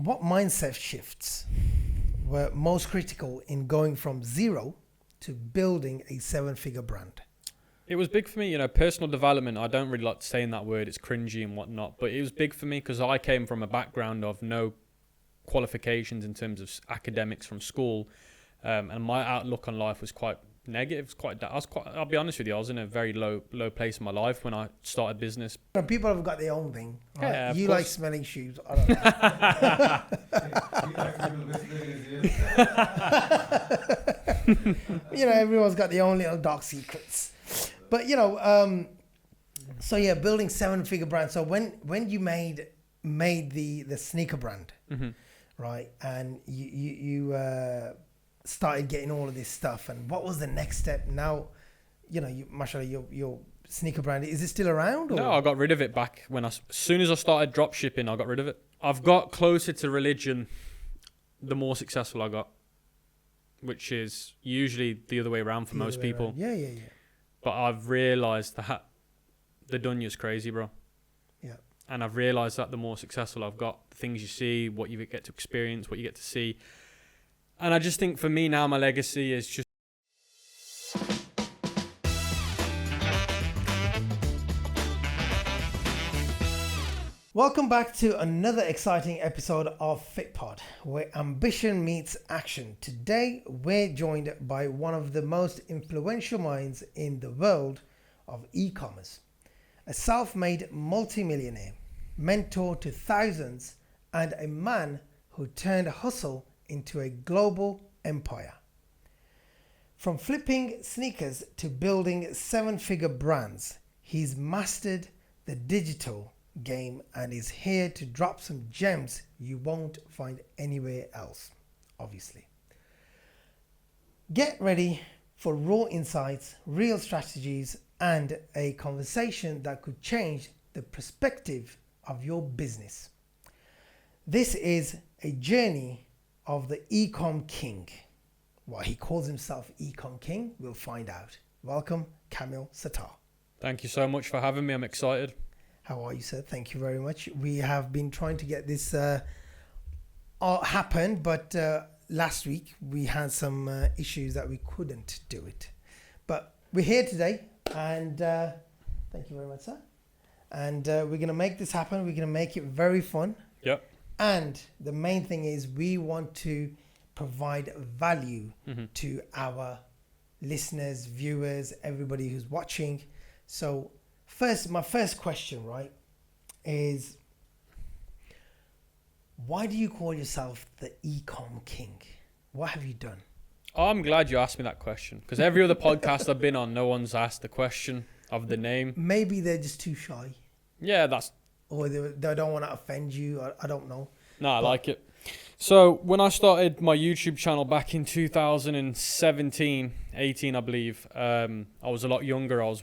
what mindset shifts were most critical in going from zero to building a 7-figure brand? It was big for me, personal development. I don't really like saying that word. It's cringy and whatnot. But it was big for me because I came from a background of no qualifications in terms of academics from school. And my outlook on life was quite negative. I'll be honest with you, I was in a very low place in my life when I started business. People have got their own thing. Right? Yeah, you course. like smelling shoes. I don't know. Everyone's got their own little dark secrets. But, building 7-figure brand. So when you made the sneaker brand, right, and you started getting all of this stuff, and what was the next step? Now, mashallah, your sneaker brand, is it still around? Or? No, I got rid of it back as soon as I started dropshipping. I got rid of it. I've got closer to religion the more successful I got, which is usually the other way around for most people. Yeah. But I've realised that the dunya's crazy, bro. Yeah. And I've realised that the more successful I've got, the things you see, what you get to experience, what you get to see. And I just think for me now, my legacy is just... Welcome back to another exciting episode of Fitpod, where ambition meets action. Today, we're joined by one of the most influential minds in the world of e-commerce. A self-made multimillionaire, mentor to thousands, and a man who turned hustle into a global empire. From flipping sneakers to building 7-figure brands, he's mastered the digital game and is here to drop some gems you won't find anywhere else, obviously. Get ready for raw insights, real strategies, and a conversation that could change the perspective of your business. This is a journey of the Ecom King. Why he calls himself Ecom King, we'll find out. Welcome, Kamil Sattar. Thank you so much for having me. I'm excited. How are you, sir? Thank you very much. We have been trying to get this happen, but last week we had some issues that we couldn't do it. But we're here today, and thank you very much, sir. And we're going to make this happen. We're going to make it very fun. Yep. And the main thing is we want to provide value to our listeners, viewers, everybody who's watching. So my first question, right, is why do you call yourself the Ecom King? What have you done? Oh, I'm glad you asked me that question, because every other podcast I've been on, no one's asked the question of the name. Maybe they're just too shy. Yeah, or they don't want to offend you. I don't know. No, I like it. So when I started my YouTube channel back in 2017, 18, I believe, I was a lot younger. I'm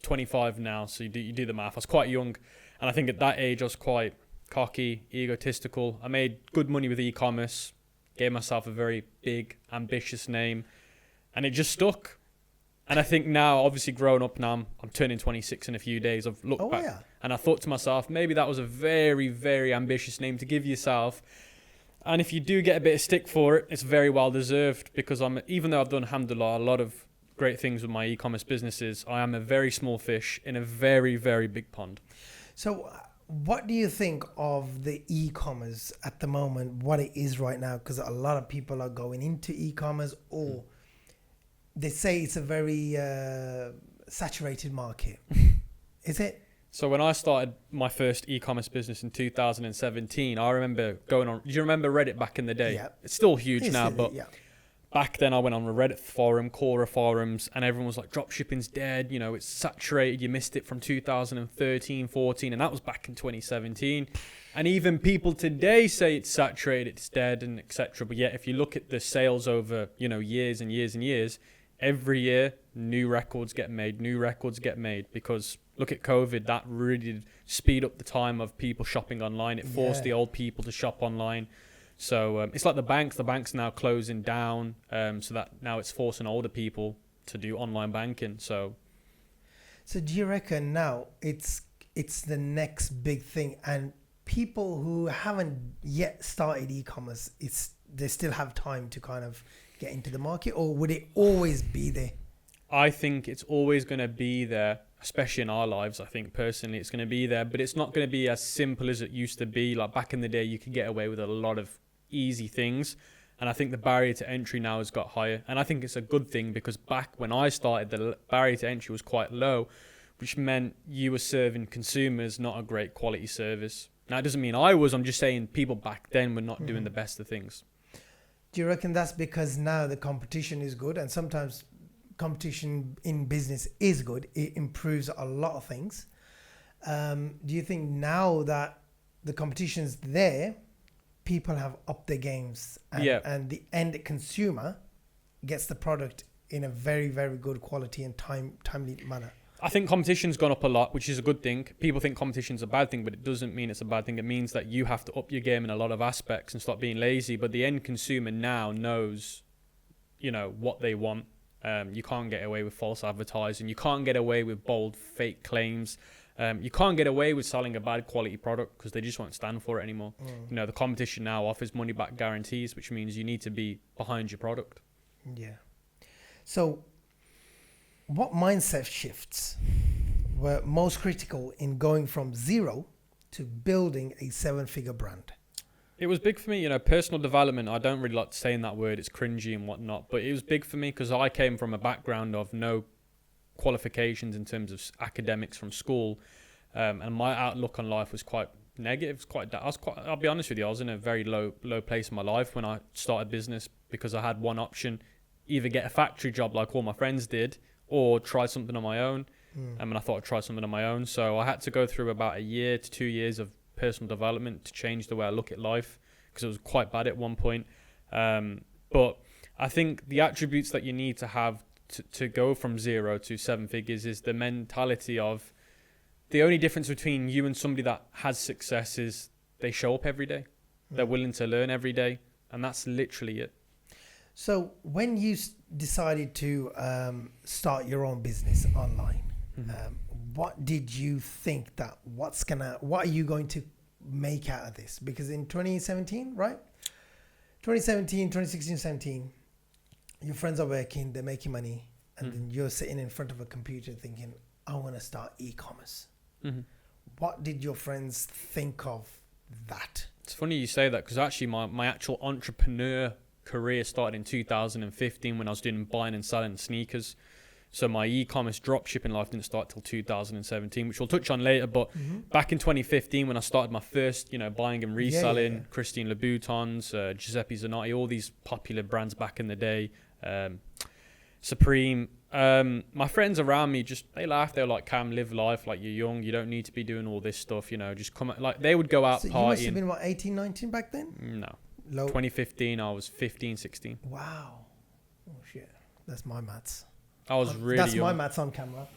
25 now, so you do the math. I was quite young, and I think at that age I was quite cocky, egotistical. I made good money with e-commerce, gave myself a very big, ambitious name, and it just stuck. And I think now, obviously growing up now, I'm turning 26 in a few days. I've looked back and I thought to myself, maybe that was a very, very ambitious name to give yourself. And if you do get a bit of stick for it, it's very well deserved, because even though I've done, alhamdulillah, a lot of great things with my e-commerce businesses, I am a very small fish in a very, very big pond. So what do you think of the e-commerce at the moment, what it is right now? Because a lot of people are going into e-commerce, or they say it's a very saturated market. Is it? So when I started my first e-commerce business in 2017, I remember going on... Do you remember Reddit back in the day? Yeah. It's still huge now, but back then I went on a Reddit forum, Quora forums, and everyone was like, dropshipping's dead, it's saturated, you missed it from 2013, 14, and that was back in 2017. And even people today say it's saturated, it's dead, and etc. But yet, if you look at the sales over, years and years and years, every year, new records get made, because look at COVID, that really did speed up the time of people shopping online. It forced the old people to shop online. So it's like the banks now closing down, so that now it's forcing older people to do online banking. So do you reckon now it's the next big thing? And people who haven't yet started e-commerce, they still have time to kind of get into the market, or would it always be there? I think it's always going to be there, especially in our lives. I think personally it's going to be there, but it's not going to be as simple as it used to be. Like back in the day, you could get away with a lot of easy things. And I think the barrier to entry now has got higher. And I think it's a good thing, because back when I started, the barrier to entry was quite low, which meant you were serving consumers not a great quality service. Now, it doesn't mean I was. I'm just saying people back then were not doing the best of things. Do you reckon that's because now the competition is good, and sometimes competition in business is good? It improves a lot of things. Do you think now that the competition's there, people have upped their games, and the end consumer gets the product in a very, very good quality and timely manner? I think competition's gone up a lot, which is a good thing. People think competition's a bad thing, but it doesn't mean it's a bad thing. It means that you have to up your game in a lot of aspects and stop being lazy. But the end consumer now knows, what they want. You can't get away with false advertising. You can't get away with bold, fake claims. You can't get away with selling a bad quality product, because they just won't stand for it anymore. The competition now offers money back guarantees, which means you need to be behind your product. Yeah. So what mindset shifts were most critical in going from zero to building a 7-figure brand? It was big for me, personal development. I don't really like saying that word. It's cringy and whatnot, but it was big for me because I came from a background of no qualifications in terms of academics from school. And my outlook on life was quite negative. I'll be honest with you, I was in a very low place in my life when I started business, because I had one option: either get a factory job like all my friends did, or try something on my own. And I thought I'd try something on my own. So I had to go through about 1 year to 2 years of personal development to change the way I look at life, because it was quite bad at one point. But I think the attributes that you need to have to go from 0 to 7 figures is the mentality of, the only difference between you and somebody that has success is they show up every day. They're willing to learn every day. And that's literally it. So when you decided to start your own business online, what did you think that what are you going to make out of this? Because in 2017, right? 2016, 17, your friends are working, they're making money, and then you're sitting in front of a computer thinking, I want to start e-commerce. What did your friends think of that? It's funny you say that, because actually my actual entrepreneur career started in 2015 when I was doing buying and selling sneakers. So my e-commerce dropshipping life didn't start till 2017, which we'll touch on later. But back in 2015, when I started my first, buying and reselling, Christian Louboutins, Giuseppe Zanotti, all these popular brands back in the day, Supreme. My friends around me they laughed. They were like, "Cam, live life. Like, you're young. You don't need to be doing all this stuff. Just come." Like, they would go out partying. You must have been 18, 19 back then? No. 2015, I was 15, 16. Wow. Oh shit. That's my maths. I was really That's young. my maths on camera.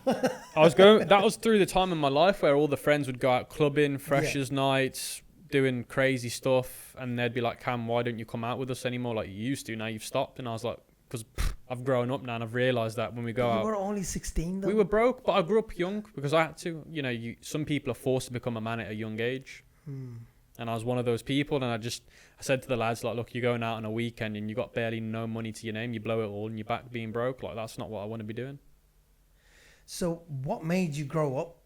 That was through the time in my life where all the friends would go out clubbing, freshers nights, doing crazy stuff, and they'd be like, "Cam, why don't you come out with us anymore like you used to? Now you've stopped." And I was like, because I've grown up now and I've realised that when we go out... You were only 16 though? We were broke, but I grew up young because I had to. Some people are forced to become a man at a young age. And I was one of those people, and I said to the lads, like, look, you're going out on a weekend and you got barely no money to your name, you blow it all and you're back being broke. Like, that's not what I want to be doing. So what made you grow up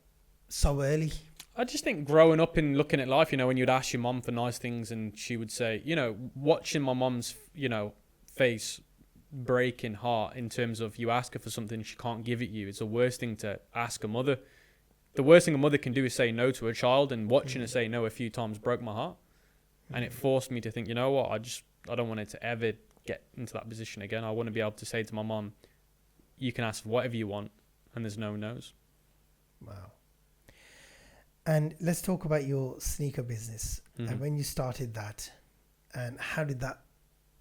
so early? I just think growing up and looking at life, when you'd ask your mum for nice things and she would say, watching my mum's, face break in heart in terms of you ask her for something she can't give it you. It's the worst thing to ask a mother. The worst thing a mother can do is say no to a child, and watching her say no a few times broke my heart. And it forced me to think, you know what, I don't want it to ever get into that position again. I want to be able to say to my mum, you can ask for whatever you want, and there's no no's. Wow. And let's talk about your sneaker business and when you started that, and how did that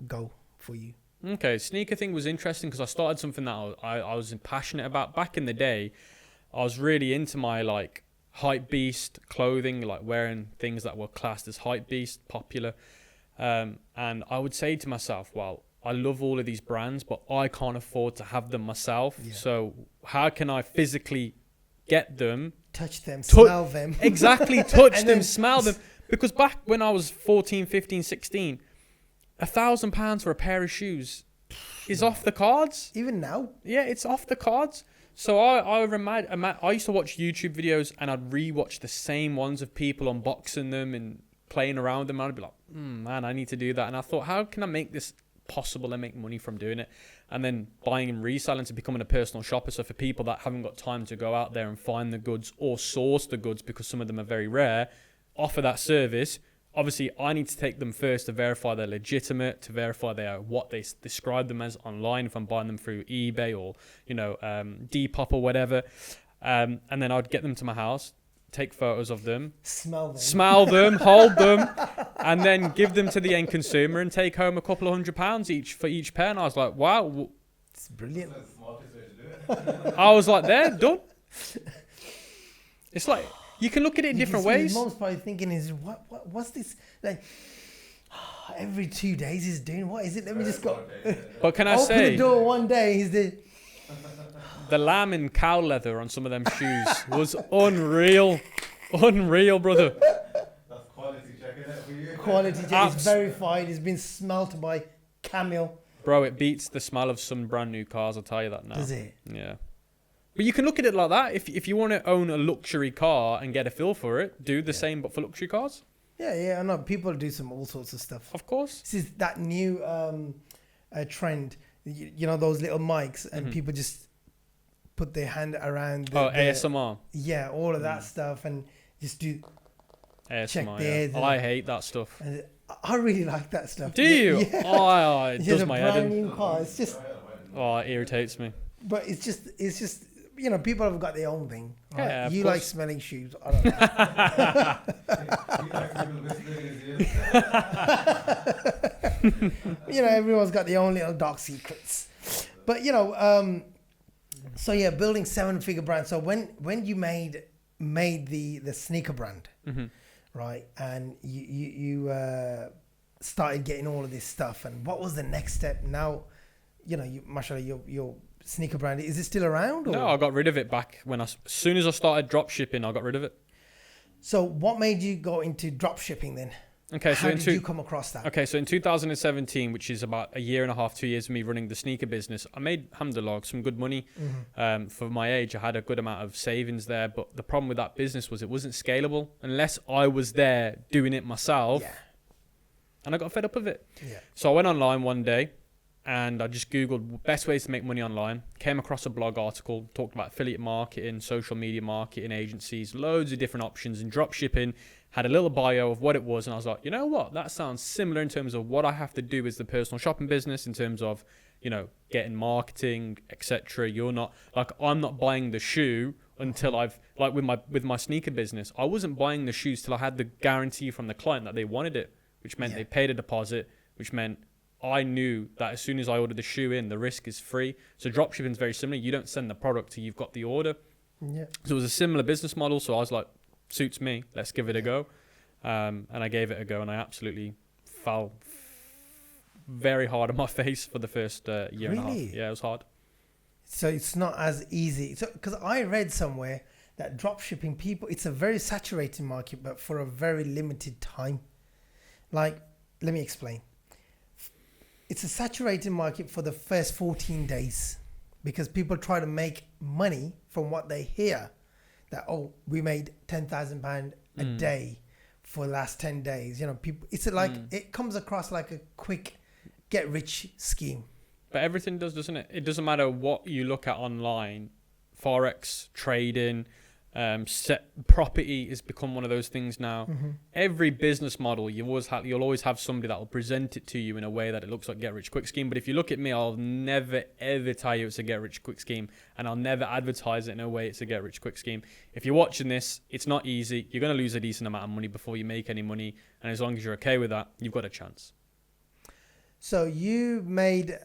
go for you? Okay, sneaker thing was interesting because I started something that I was passionate about. Back in the day, I was really into my hype beast clothing, like wearing things that were classed as hype beast, popular. And I would say to myself, well, I love all of these brands, but I can't afford to have them myself. Yeah. So how can I physically get them touch them, smell them. Exactly, touch And them, then- smell them. Because back when I was 14, 15, 16, £1,000 for a pair of shoes is off the cards. Even now, Yeah, it's off the cards. So I used to watch YouTube videos and I'd rewatch the same ones of people unboxing them and playing around them. I'd be like, man, I need to do that. And I thought, how can I make this possible and make money from doing it? And then buying and reselling to becoming a personal shopper. So for people that haven't got time to go out there and find the goods or source the goods, because some of them are very rare, offer that service. Obviously, I need to take them first to verify they're legitimate, to verify they are what they describe them as online, if I'm buying them through eBay or, Depop or whatever. And then I'd get them to my house, take photos of them, smell them, hold them, and then give them to the end consumer and take home a couple of £100 each for each pair. And I was like, wow. it's brilliant. That's the smartest way to do it. I was like, there, done. It's like, you can look at it in different ways. Most probably thinking is, what's this? Like, every 2 days he's doing, what is it? Let me just go. But can I Open say, the door one day, he's the... the lamb and cow leather on some of them shoes was unreal. Unreal, brother. That's quality checking it for you. Quality check is verified. It's been smelt by Kamil. Bro, it beats the smell of some brand new cars, I'll tell you that now. Does it? Yeah. But you can look at it like that. If you want to own a luxury car and get a feel for it, do the same but for luxury cars. Yeah, I know. People do all sorts of stuff. Of course. This is that new trend. You know, those little mics, and people just put their hand around the ASMR. Yeah, all of that stuff, and just do ASMR, check yeah. theirs. I hate that stuff. And I really like that stuff. Do you? Yeah. Oh, it Yeah, does the my head brand in. new car. It's just, Oh, it irritates me. but it's just. You know, people have got their own thing. Right? Yeah, of you course. like smelling shoes. I don't know. You know, everyone's got their own little dark secrets. But so yeah, building 7-figure brand. So when you made the sneaker brand, right, and you started getting all of this stuff, and what was the next step? Now, mashallah, your sneaker brand, is it still around? Or? No, I got rid of it back as soon as I started drop shipping. I got rid of it. So what made you go into drop shipping then? Okay, How did you come across that? Okay, so in 2017, which is about a year and a half, 2 years of me running the sneaker business, I made, alhamdulillah, some good money. For my age, I had a good amount of savings there. But the problem with that business was it wasn't scalable unless I was there doing it myself. Yeah. And I got fed up of it. Yeah. So I went online one day and I just Googled best ways to make money online. Came across a blog article, talked about affiliate marketing, social media marketing agencies, loads of different options, and drop shipping. Had a little bio of what it was, and I was like, you know what? That sounds similar in terms of what I have to do as the personal shopping business in terms of, getting marketing, etc. I'm not buying the shoe until I've, like with my sneaker business, I wasn't buying the shoes till I had the guarantee from the client that they wanted it, which meant they paid a deposit, which meant I knew that as soon as I ordered the shoe in, the risk is free. So dropshipping is very similar. You don't send the product till you've got the order. Yeah. So it was a similar business model. So I was like, suits me. Let's give it a go. And I gave it a go, and I absolutely fell very hard on my face for the first year and a half. Yeah, it was hard. So it's not as easy. So because I read somewhere that dropshipping people, it's a very saturated market, but for a very limited time. Like, let me explain. It's a saturated market for the first 14 days because people try to make money from what they hear. That, oh, we made £10,000 a day for the last 10 days. People, it's like, it comes across like a quick get rich scheme. But everything does, doesn't it? It doesn't matter what you look at online. Forex, trading, property has become one of those things now. Every business model, you'll always have somebody that will present it to you in a way that it looks like get rich quick scheme. But if you look at me, I'll never ever tell you it's a get rich quick scheme, and I'll never advertise it in a way it's a get rich quick scheme. If you're watching this, it's not easy. You're going to lose a decent amount of money before you make any money, and as long as you're okay with that, you've got a chance. So you made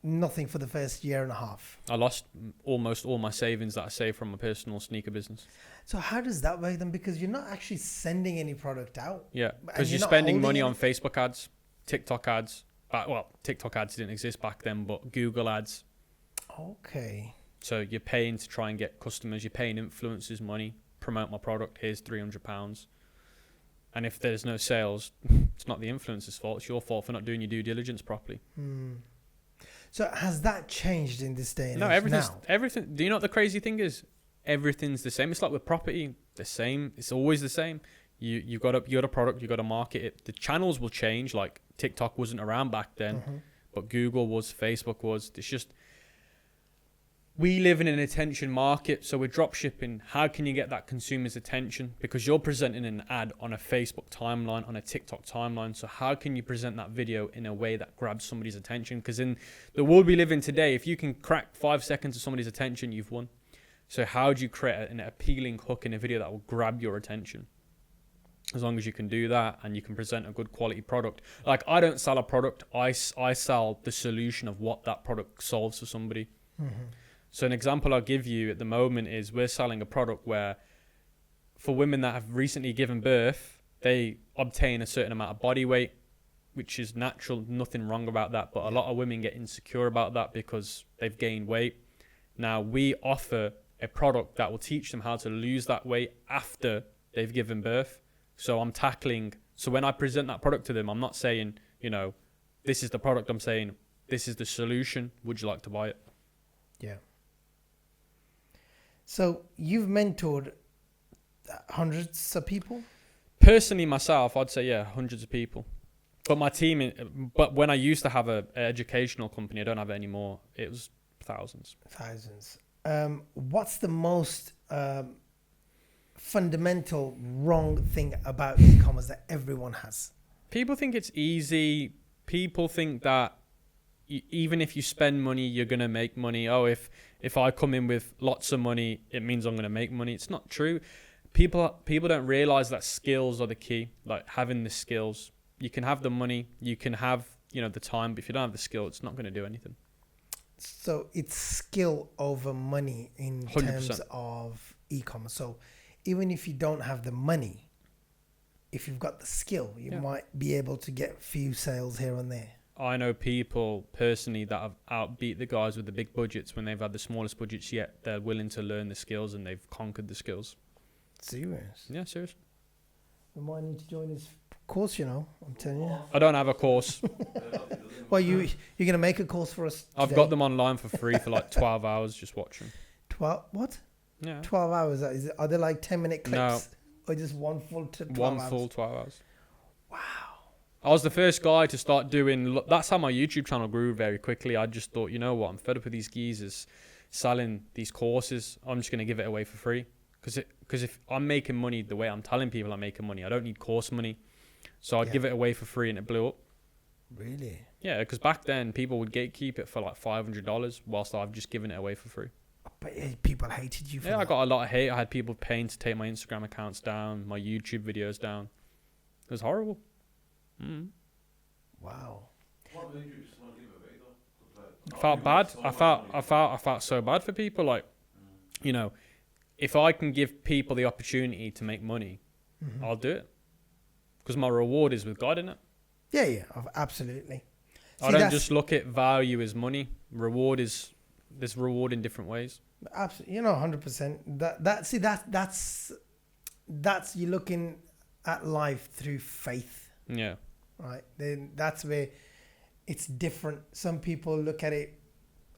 nothing for the first year and a half. I lost almost all my savings that I saved from my personal sneaker business. So how does that work then? Because you're not actually sending any product out. Yeah, And because you're not spending money holding on Facebook ads, TikTok ads. TikTok ads didn't exist back then, but Google ads. Okay. So you're paying to try and get customers. You're paying influencers money. promote my product. Here's £300. And if there's no sales, it's not the influencer's fault. It's your fault for not doing your due diligence properly. So has that changed in this day and No, age now? everything. Do you know what the crazy thing is? Everything's the same. It's like with property, the same. It's always the same. You got a product, you got to market it. The channels will change. Like TikTok wasn't around back then, but Google was, Facebook was. It's just, we live in an attention market. So with dropshipping, how can you get that consumer's attention? Because you're presenting an ad on a Facebook timeline, on a TikTok timeline. So how can you present that video in a way that grabs somebody's attention? Because in the world we live in today, if you can crack 5 seconds of somebody's attention, you've won. So how do you create an appealing hook in a video that will grab your attention? As long as you can do that and you can present a good quality product. Like, I don't sell a product. I sell the solution of what that product solves for somebody. So an example I'll give you at the moment is we're selling a product where for women that have recently given birth, they obtain a certain amount of body weight, which is natural. Nothing wrong about that. But a lot of women get insecure about that because they've gained weight. Now, we offer a product that will teach them how to lose that weight after they've given birth. So I'm tackling, so when I present that product to them, I'm not saying, this is the product. I'm saying, this is the solution. Would you like to buy it? Yeah. So you've mentored hundreds of people? Personally, myself, I'd say, yeah, hundreds of people. But my team, but when I used to have an educational company, I don't have it anymore. It was thousands. What's the most fundamental wrong thing about e-commerce that everyone has? People think it's easy. People think that even if you spend money, you're going to make money. Oh, if I come in with lots of money, it means I'm going to make money. It's not true. People don't realize that skills are the key, like having the skills. You can have the money, you can have, the time, but if you don't have the skill, it's not going to do anything. So it's skill over money in 100%. Terms of e-commerce. So even if you don't have the money, if you've got the skill, you might be able to get a few sales here and there. I know people personally that have outbeat the guys with the big budgets when they've had the smallest budgets, yet they're willing to learn the skills and they've conquered the skills. Serious? Yeah, serious. We might need to join this course, I'm telling you. I don't have a course. Well, you're going to make a course for us today? I've got them online for free for like 12 hours, just watch them. 12? What? Yeah. 12 hours? Are they like 10-minute clips? No. Or just one full 12 One hours? full 12 hours. Wow. I was the first guy to start doing, that's how my YouTube channel grew very quickly. I just thought, you know what, I'm fed up with these geezers selling these courses. I'm just going to give it away for free. Because if I'm making money the way I'm telling people I'm making money, I don't need course money. So I'd give it away for free and it blew up. Really? Yeah, because back then people would gatekeep it for like $500 whilst I've just given it away for free. But people hated you for that. I got a lot of hate. I had people paying to take my Instagram accounts down, my YouTube videos down. It was horrible. Wow. What made you just want to give it away though? I felt bad. I felt so bad for people. Like, if I can give people the opportunity to make money, I'll do it. Because my reward is with God, isn't it? Yeah, absolutely. I don't just look at value as money. Reward is, there's reward in different ways. Absolutely, 100%. That's you looking at life through faith. Yeah. Right. Then that's where it's different. Some people look at it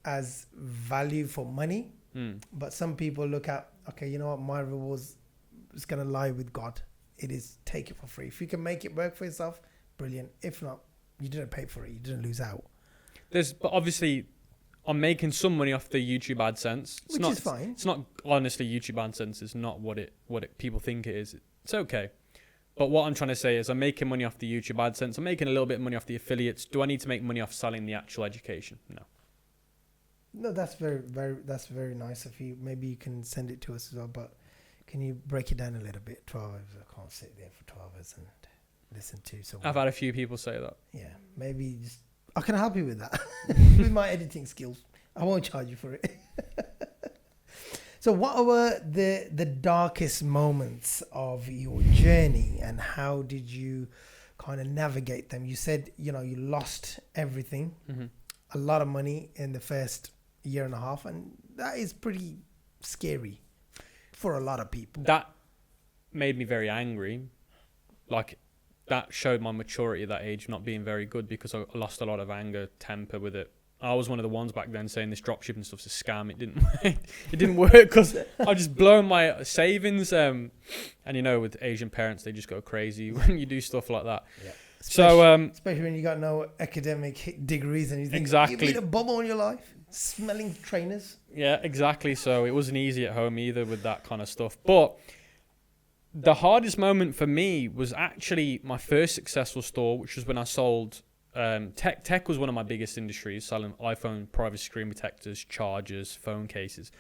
as value for money, but some people look at, okay, you know what, my reward is going to lie with God. It is take it for free. If you can make it work for yourself, brilliant. If not, you didn't pay for it. You didn't lose out. But obviously, I'm making some money off the YouTube AdSense. Which is fine. It's not, honestly, YouTube AdSense is not what people think it is. It's okay. But what I'm trying to say is I'm making money off the YouTube AdSense. I'm making a little bit of money off the affiliates. Do I need to make money off selling the actual education? No. No, that's that's very nice of you. Maybe you can send it to us as well, but can you break it down a little bit? 12 hours, I can't sit there for 12 hours and listen to someone. I've had a few people say that. Yeah, maybe I can help you with that. With my editing skills. I won't charge you for it. So what were the darkest moments of your journey and how did you kind of navigate them? You said, you lost everything, a lot of money in the first year and a half, and that is pretty scary for a lot of people. made me very angry. Like, that showed my maturity at that age not being very good, because I lost a lot of anger, temper with it. I was one of the ones back then saying this dropshipping stuff's a scam. It didn't it didn't work because I just blown my savings. And you know, with Asian parents, they just go crazy when you do stuff like that. Yeah. Especially when you got no academic degrees and you think exactly, you've been a bum all your life, smelling trainers. Yeah, exactly. So it wasn't easy at home either with that kind of stuff. But the hardest moment for me was actually my first successful store, which was when I sold tech was one of my biggest industries, selling iPhone privacy screen protectors, chargers, phone cases.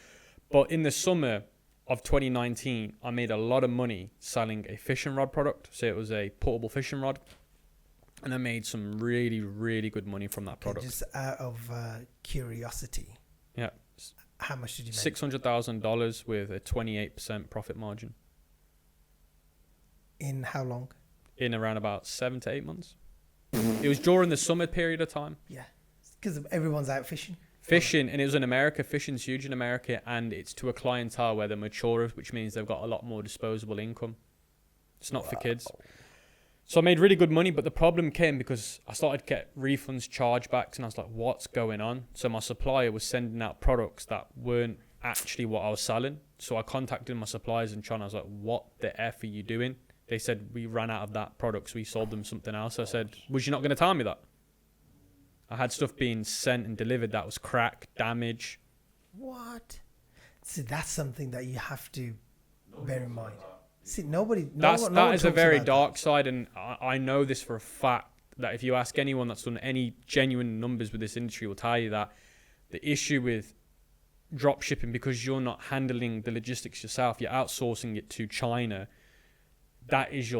But in the summer of 2019, I made a lot of money selling a fishing rod product. So it was a portable fishing rod. And I made some really, really good money from that product. Just out of curiosity. Yeah. How much did you make? $600,000 with a 28% profit margin. In how long? In around about 7 to 8 months. It was during the summer period of time. Yeah. Because everyone's out fishing. Fishing, and it was in America. Fishing's huge in America, and it's to a clientele where they're mature, which means they've got a lot more disposable income. It's not for kids. So I made really good money, but the problem came because I started to get refunds, chargebacks, and I was like, what's going on? So my supplier was sending out products that weren't actually what I was selling. So I contacted my suppliers in China. I was like, what the F are you doing? They said, we ran out of that product, so we sold them something else. I said, was you not going to tell me that? I had stuff being sent and delivered that was crack, damage. What? See, that's something that you have to bear in mind. See, That is a very dark side, and I know this for a fact, that if you ask anyone that's done any genuine numbers with this industry will tell you that the issue with drop shipping, because you're not handling the logistics yourself, you're outsourcing it to China, that is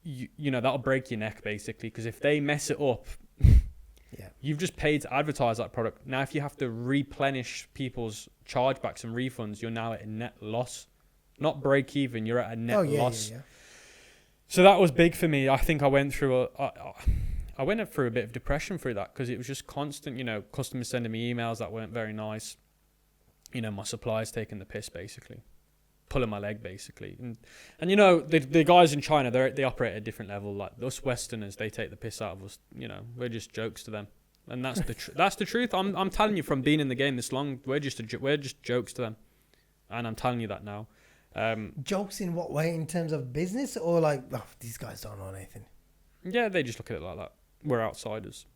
you know, that'll break your neck basically, because if they mess it up, you've just paid to advertise that product. Now if you have to replenish people's chargebacks and refunds, you're now at a net loss. Not break even, you're at a net loss. Yeah. So that was big for me. I think I went through a bit of depression through that, because it was just constant, you know, customers sending me emails that weren't very nice. You know, my suppliers taking the piss basically, pulling my leg basically. And you know, the guys in China, they operate at a different level. Like us Westerners, they take the piss out of us. You know, we're just jokes to them. And that's that's the truth. I'm telling you, from being in the game this long, we're just jokes to them. And I'm telling you that now. Jokes in what way? In terms of business, or like, oh, these guys don't know anything? Yeah, they just look at it like that. We're outsiders.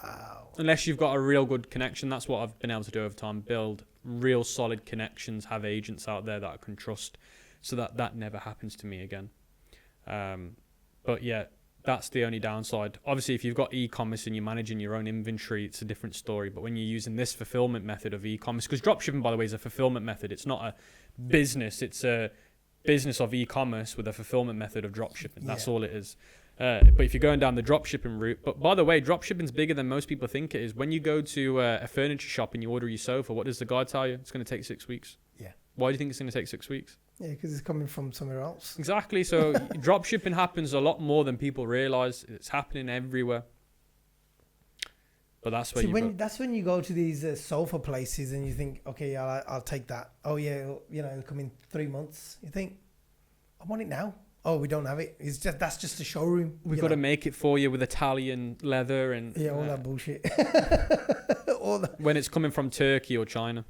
Wow. Unless you've got a real good connection. That's what I've been able to do over time. Build real solid connections, have agents out there that I can trust, so that never happens to me again. But yeah, that's the only downside. Obviously, if you've got e-commerce and you're managing your own inventory, it's a different story. But when you're using this fulfillment method of e-commerce, because dropshipping, by the way, is a fulfillment method. It's not a business. It's a business of e-commerce with a fulfillment method of dropshipping. That's all it is. But if you're going down the dropshipping route, but by the way, dropshipping's bigger than most people think it is. When you go to a furniture shop and you order your sofa, what does the guy tell you? It's going to take 6 weeks. Yeah. Why do you think it's going to take 6 weeks? Yeah, because it's coming from somewhere else. Exactly. So dropshipping happens a lot more than people realize. It's happening everywhere. But that's where that's when you go to these sofa places and you think, okay, I'll take that. Oh yeah, you know, it'll come in 3 months. You think, I want it now. Oh, we don't have it. That's just a showroom. We've got to make it for you with Italian leather and all that bullshit. When it's coming from Turkey or China.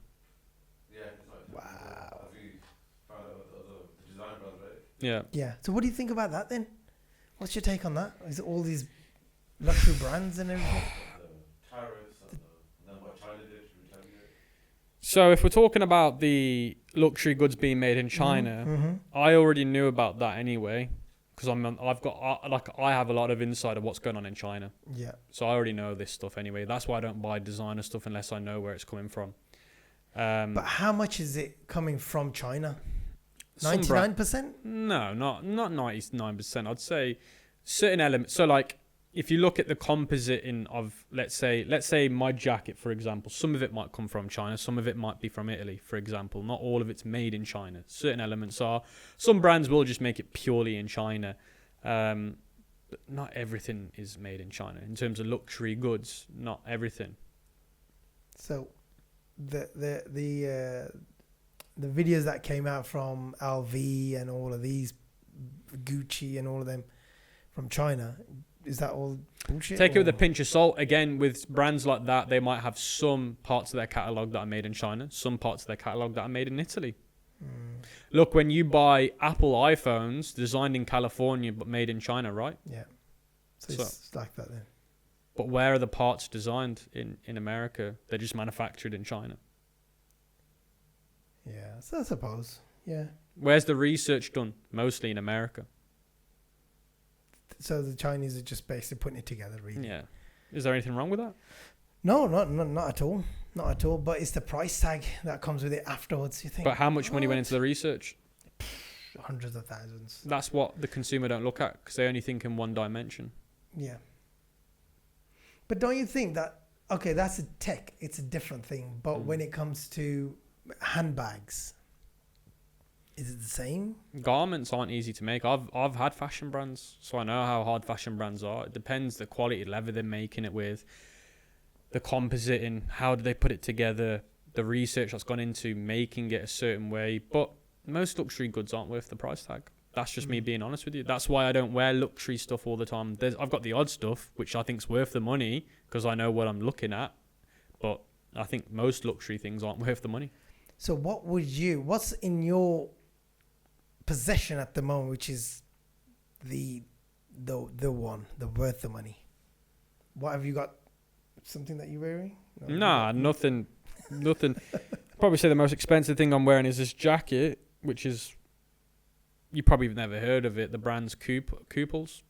Wow. Yeah. Yeah. So what do you think about that then? What's your take on that? Is it all these luxury brands and everything? So if we're talking about the luxury goods being made in China, I already knew about that anyway, because I have a lot of insight of what's going on in China. Yeah. So I already know this stuff anyway. That's why I don't buy designer stuff unless I know where it's coming from. But how much is it coming from China? 99%? No, not 99%. I'd say certain elements. So like, if you look at the composite of, let's say my jacket, for example, some of it might come from China, some of it might be from Italy, for example. Not all of it's made in China. Certain elements are. Some brands will just make it purely in China. But not everything is made in China. In terms of luxury goods, not everything. So the the videos that came out from LV and all of these, Gucci and all of them from China, is that all bullshit? Take it with a pinch of salt. Again, with brands like that, they might have some parts of their catalogue that are made in China, some parts of their catalogue that are made in Italy. Look, when you buy Apple iPhones designed in California but made in China, right? Yeah. So it's like that then. But where are the parts designed in America? They're just manufactured in China. Yeah, so I suppose. Yeah. Where's the research done? Mostly in America. So the Chinese are just basically putting it together, really. Yeah. Is there anything wrong with that? No, not at all. Not at all. But it's the price tag that comes with it afterwards, you think. But how much money went into the research? Hundreds of thousands. That's what the consumer don't look at because they only think in one dimension. Yeah. But don't you think that, okay, that's a tech, it's a different thing. But when it comes to handbags, is it the same? Garments aren't easy to make. I've had fashion brands, so I know how hard fashion brands are. It depends the quality of leather they're making it with, the compositing, how do they put it together, the research that's gone into making it a certain way. But most luxury goods aren't worth the price tag. That's just me being honest with you. That's why I don't wear luxury stuff all the time. I've got the odd stuff, which I think's worth the money because I know what I'm looking at. But I think most luxury things aren't worth the money. So what's in your possession at the moment, which is the one, the worth the money? What have you got? Something that you're wearing? No, Nah, nothing. Probably say the most expensive thing I'm wearing is this jacket, which is, you probably have never heard of it. The brand's Couples.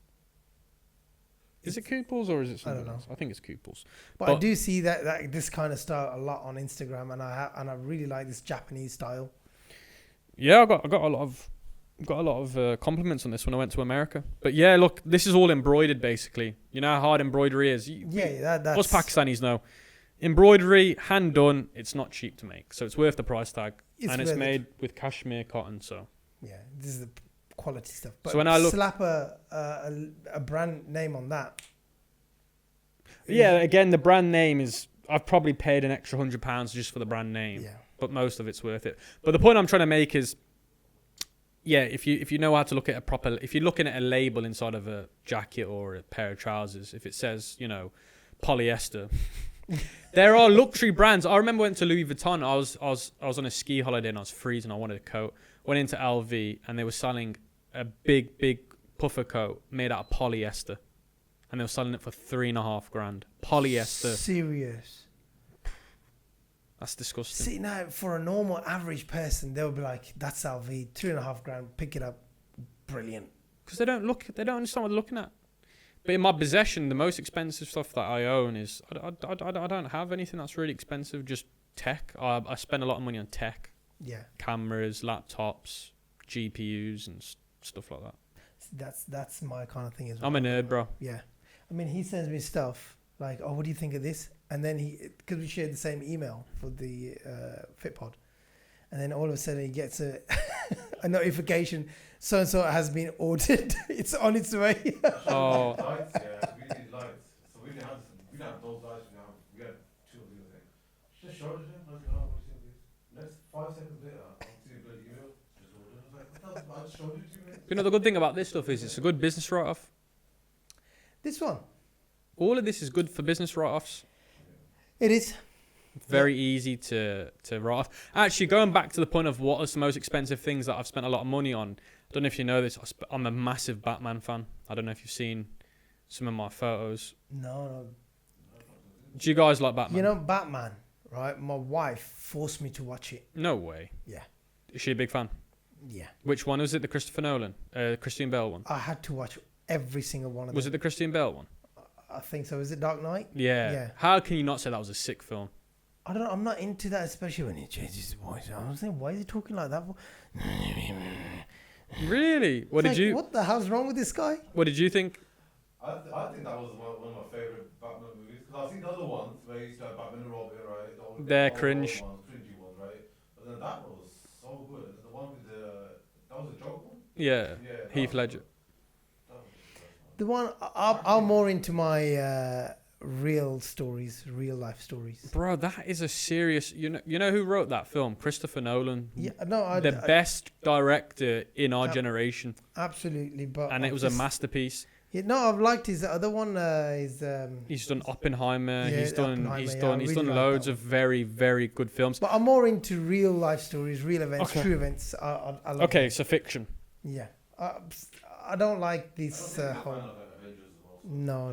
Is it Couples or is it something else? I think it's Couples. But I do see that this kind of style a lot on Instagram, and I really like this Japanese style. Yeah, I got a lot of compliments on this when I went to America. But yeah, look, this is all embroidered basically. You know how hard embroidery is. That's Most Pakistanis know. Embroidery, hand done, it's not cheap to make, so it's worth the price tag, and it's made with cashmere cotton. So yeah, this is the quality stuff. But so when I look, slap a brand name on that. Yeah, again, the brand name is. I've probably paid an extra £100 just for the brand name, but most of it's worth it. But the point I'm trying to make is, yeah, if you know how to look at if you're looking at a label inside of a jacket or a pair of trousers, if it says, polyester. There are luxury brands. I remember I went to Louis Vuitton. I was on a ski holiday and I was freezing. I wanted a coat. Went into LV and they were selling a big puffer coat made out of polyester, and they were selling it for $3,500. Polyester. Serious. That's disgusting. See, now for a normal average person, they'll be like, "That's LV, $3,500. Pick it up, brilliant." Because they don't understand what they're looking at. But in my possession, the most expensive stuff that I own is I don't have anything that's really expensive. Just tech. I spend a lot of money on tech. Yeah. Cameras, laptops, GPUs, and stuff like that. That's my kind of thing as well. I'm a nerd, bro. Yeah. I mean, he sends me stuff like, "Oh, what do you think of this?" And then because we shared the same email for the Fitpod, and then all of a sudden he gets a notification, so and so has been ordered. It's on its way. Oh. Lights, yeah, we need lights. So we didn't have those lights. We had two of these things. Just showed it to him. I was like, "Oh, what do you think of this?" Next 5 seconds later, I'll see a bloody email. Just ordered. I was like, "What? I just showed it to you." The good thing about this stuff is it's a good business write-off. This one. All of this is good for business write-offs. It is. Very easy to write off. Actually, going back to the point of what is the most expensive things that I've spent a lot of money on. I don't know if you know this. I'm a massive Batman fan. I don't know if you've seen some of my photos. No. Do you guys like Batman? You know, Batman, right? My wife forced me to watch it. No way. Yeah. Is she a big fan? Yeah. Which one? Was it the Christopher Nolan? Christian Bale one? I had to watch every single one of them. Was it the Christian Bale one? I think so. Is it Dark Knight? Yeah. How can you not say that was a sick film? I don't know. I'm not into that, especially when he changes his voice. I was thinking, why is he talking like that? Really? What the hell's wrong with this guy? What did you think? I think that was one of my favourite Batman movies. Because I've seen the other ones where you used to have Batman and Robin, right? They're cringe. Cringy ones, right? But then that one was so good. And the one with that was a joke one? Yeah. Heath Ledger. The one I'm more into my real stories, real life stories. Bro, that is a serious. You know who wrote that film? Christopher Nolan. Yeah, no, The best director in our Ab- generation, absolutely. But and it was a masterpiece. Yeah, no, I've liked his other one. He's done Oppenheimer. Yeah, he's done. Oppenheimer, He's yeah, done. I He's really done like loads that of very, very good films. But I'm more into real life stories, real events, Okay. true events. I love Okay, it. so fiction. Yeah, I don't like this whole. No.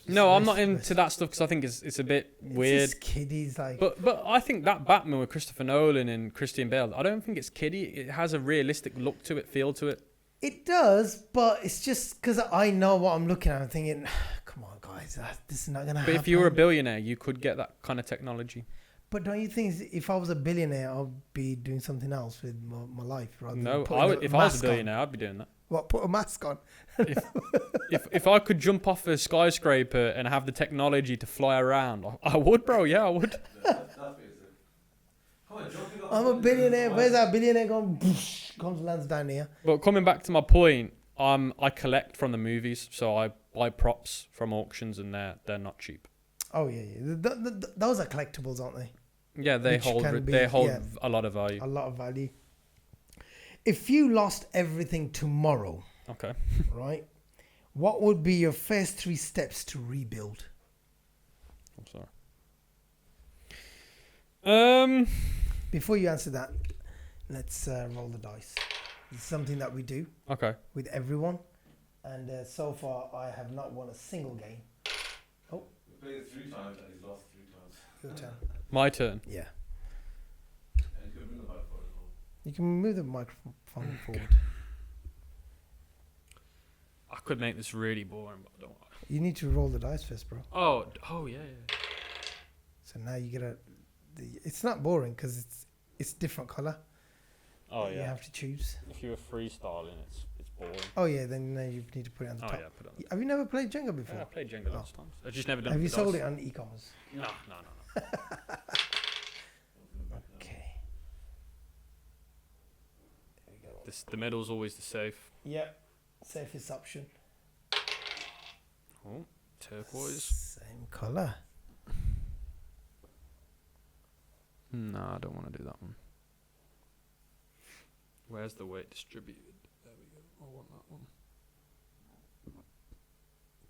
No, I'm not into that stuff because I think it's a bit weird. It's just kiddies like. But I think that Batman with Christopher Nolan and Christian Bale, I don't think it's kiddie. It has a realistic look to it, feel to it. It does, but it's just because I know what I'm looking at. I'm thinking, come on, guys, this is not gonna happen. But if you were a billionaire, you could get that kind of technology. But don't you think if I was a billionaire, I'd be doing something else with my life rather than No, putting I would. a If I was a mask on? billionaire, I'd be doing that. What? Put a mask on? If I could jump off a skyscraper and have the technology to fly around, I would, bro. Yeah, I would. I'm a billionaire. Where's that billionaire gone? Comes lands down here. But coming back to my point, I collect from the movies, so I buy props from auctions, and they're not cheap. Oh yeah. Those are collectibles, aren't they? Yeah, they Which hold can be, a lot of value. A lot of value. If you lost everything tomorrow, Okay. right? What would be your first 3 steps to rebuild? I'm sorry. Before you answer that, let's roll the dice. It's something that we do Okay. with everyone, and so far I have not won a single game. We played 3 times and he's lost 3 times. Your turn. My turn. Yeah. And you can bring the mic forward as well. You can move the microphone forward. I could make this really boring, but I don't. You need to roll the dice first, bro. Oh yeah. So now you get it's not boring because it's different color. Oh You yeah. have to choose. If you were freestyling, it's boring. Oh yeah, then now you need to put it on the Oh top. yeah, put it on. Have you never played Jenga before? Yeah, I played Jenga lots of times. I've just never done. Have it you for sold dice. it on e-commerce? No. Okay. There we go. The middle's always the safe. Yep. Safest option. Oh, turquoise. Same color. No, I don't want to do that one. Where's the weight distributed? There we go. I want that one.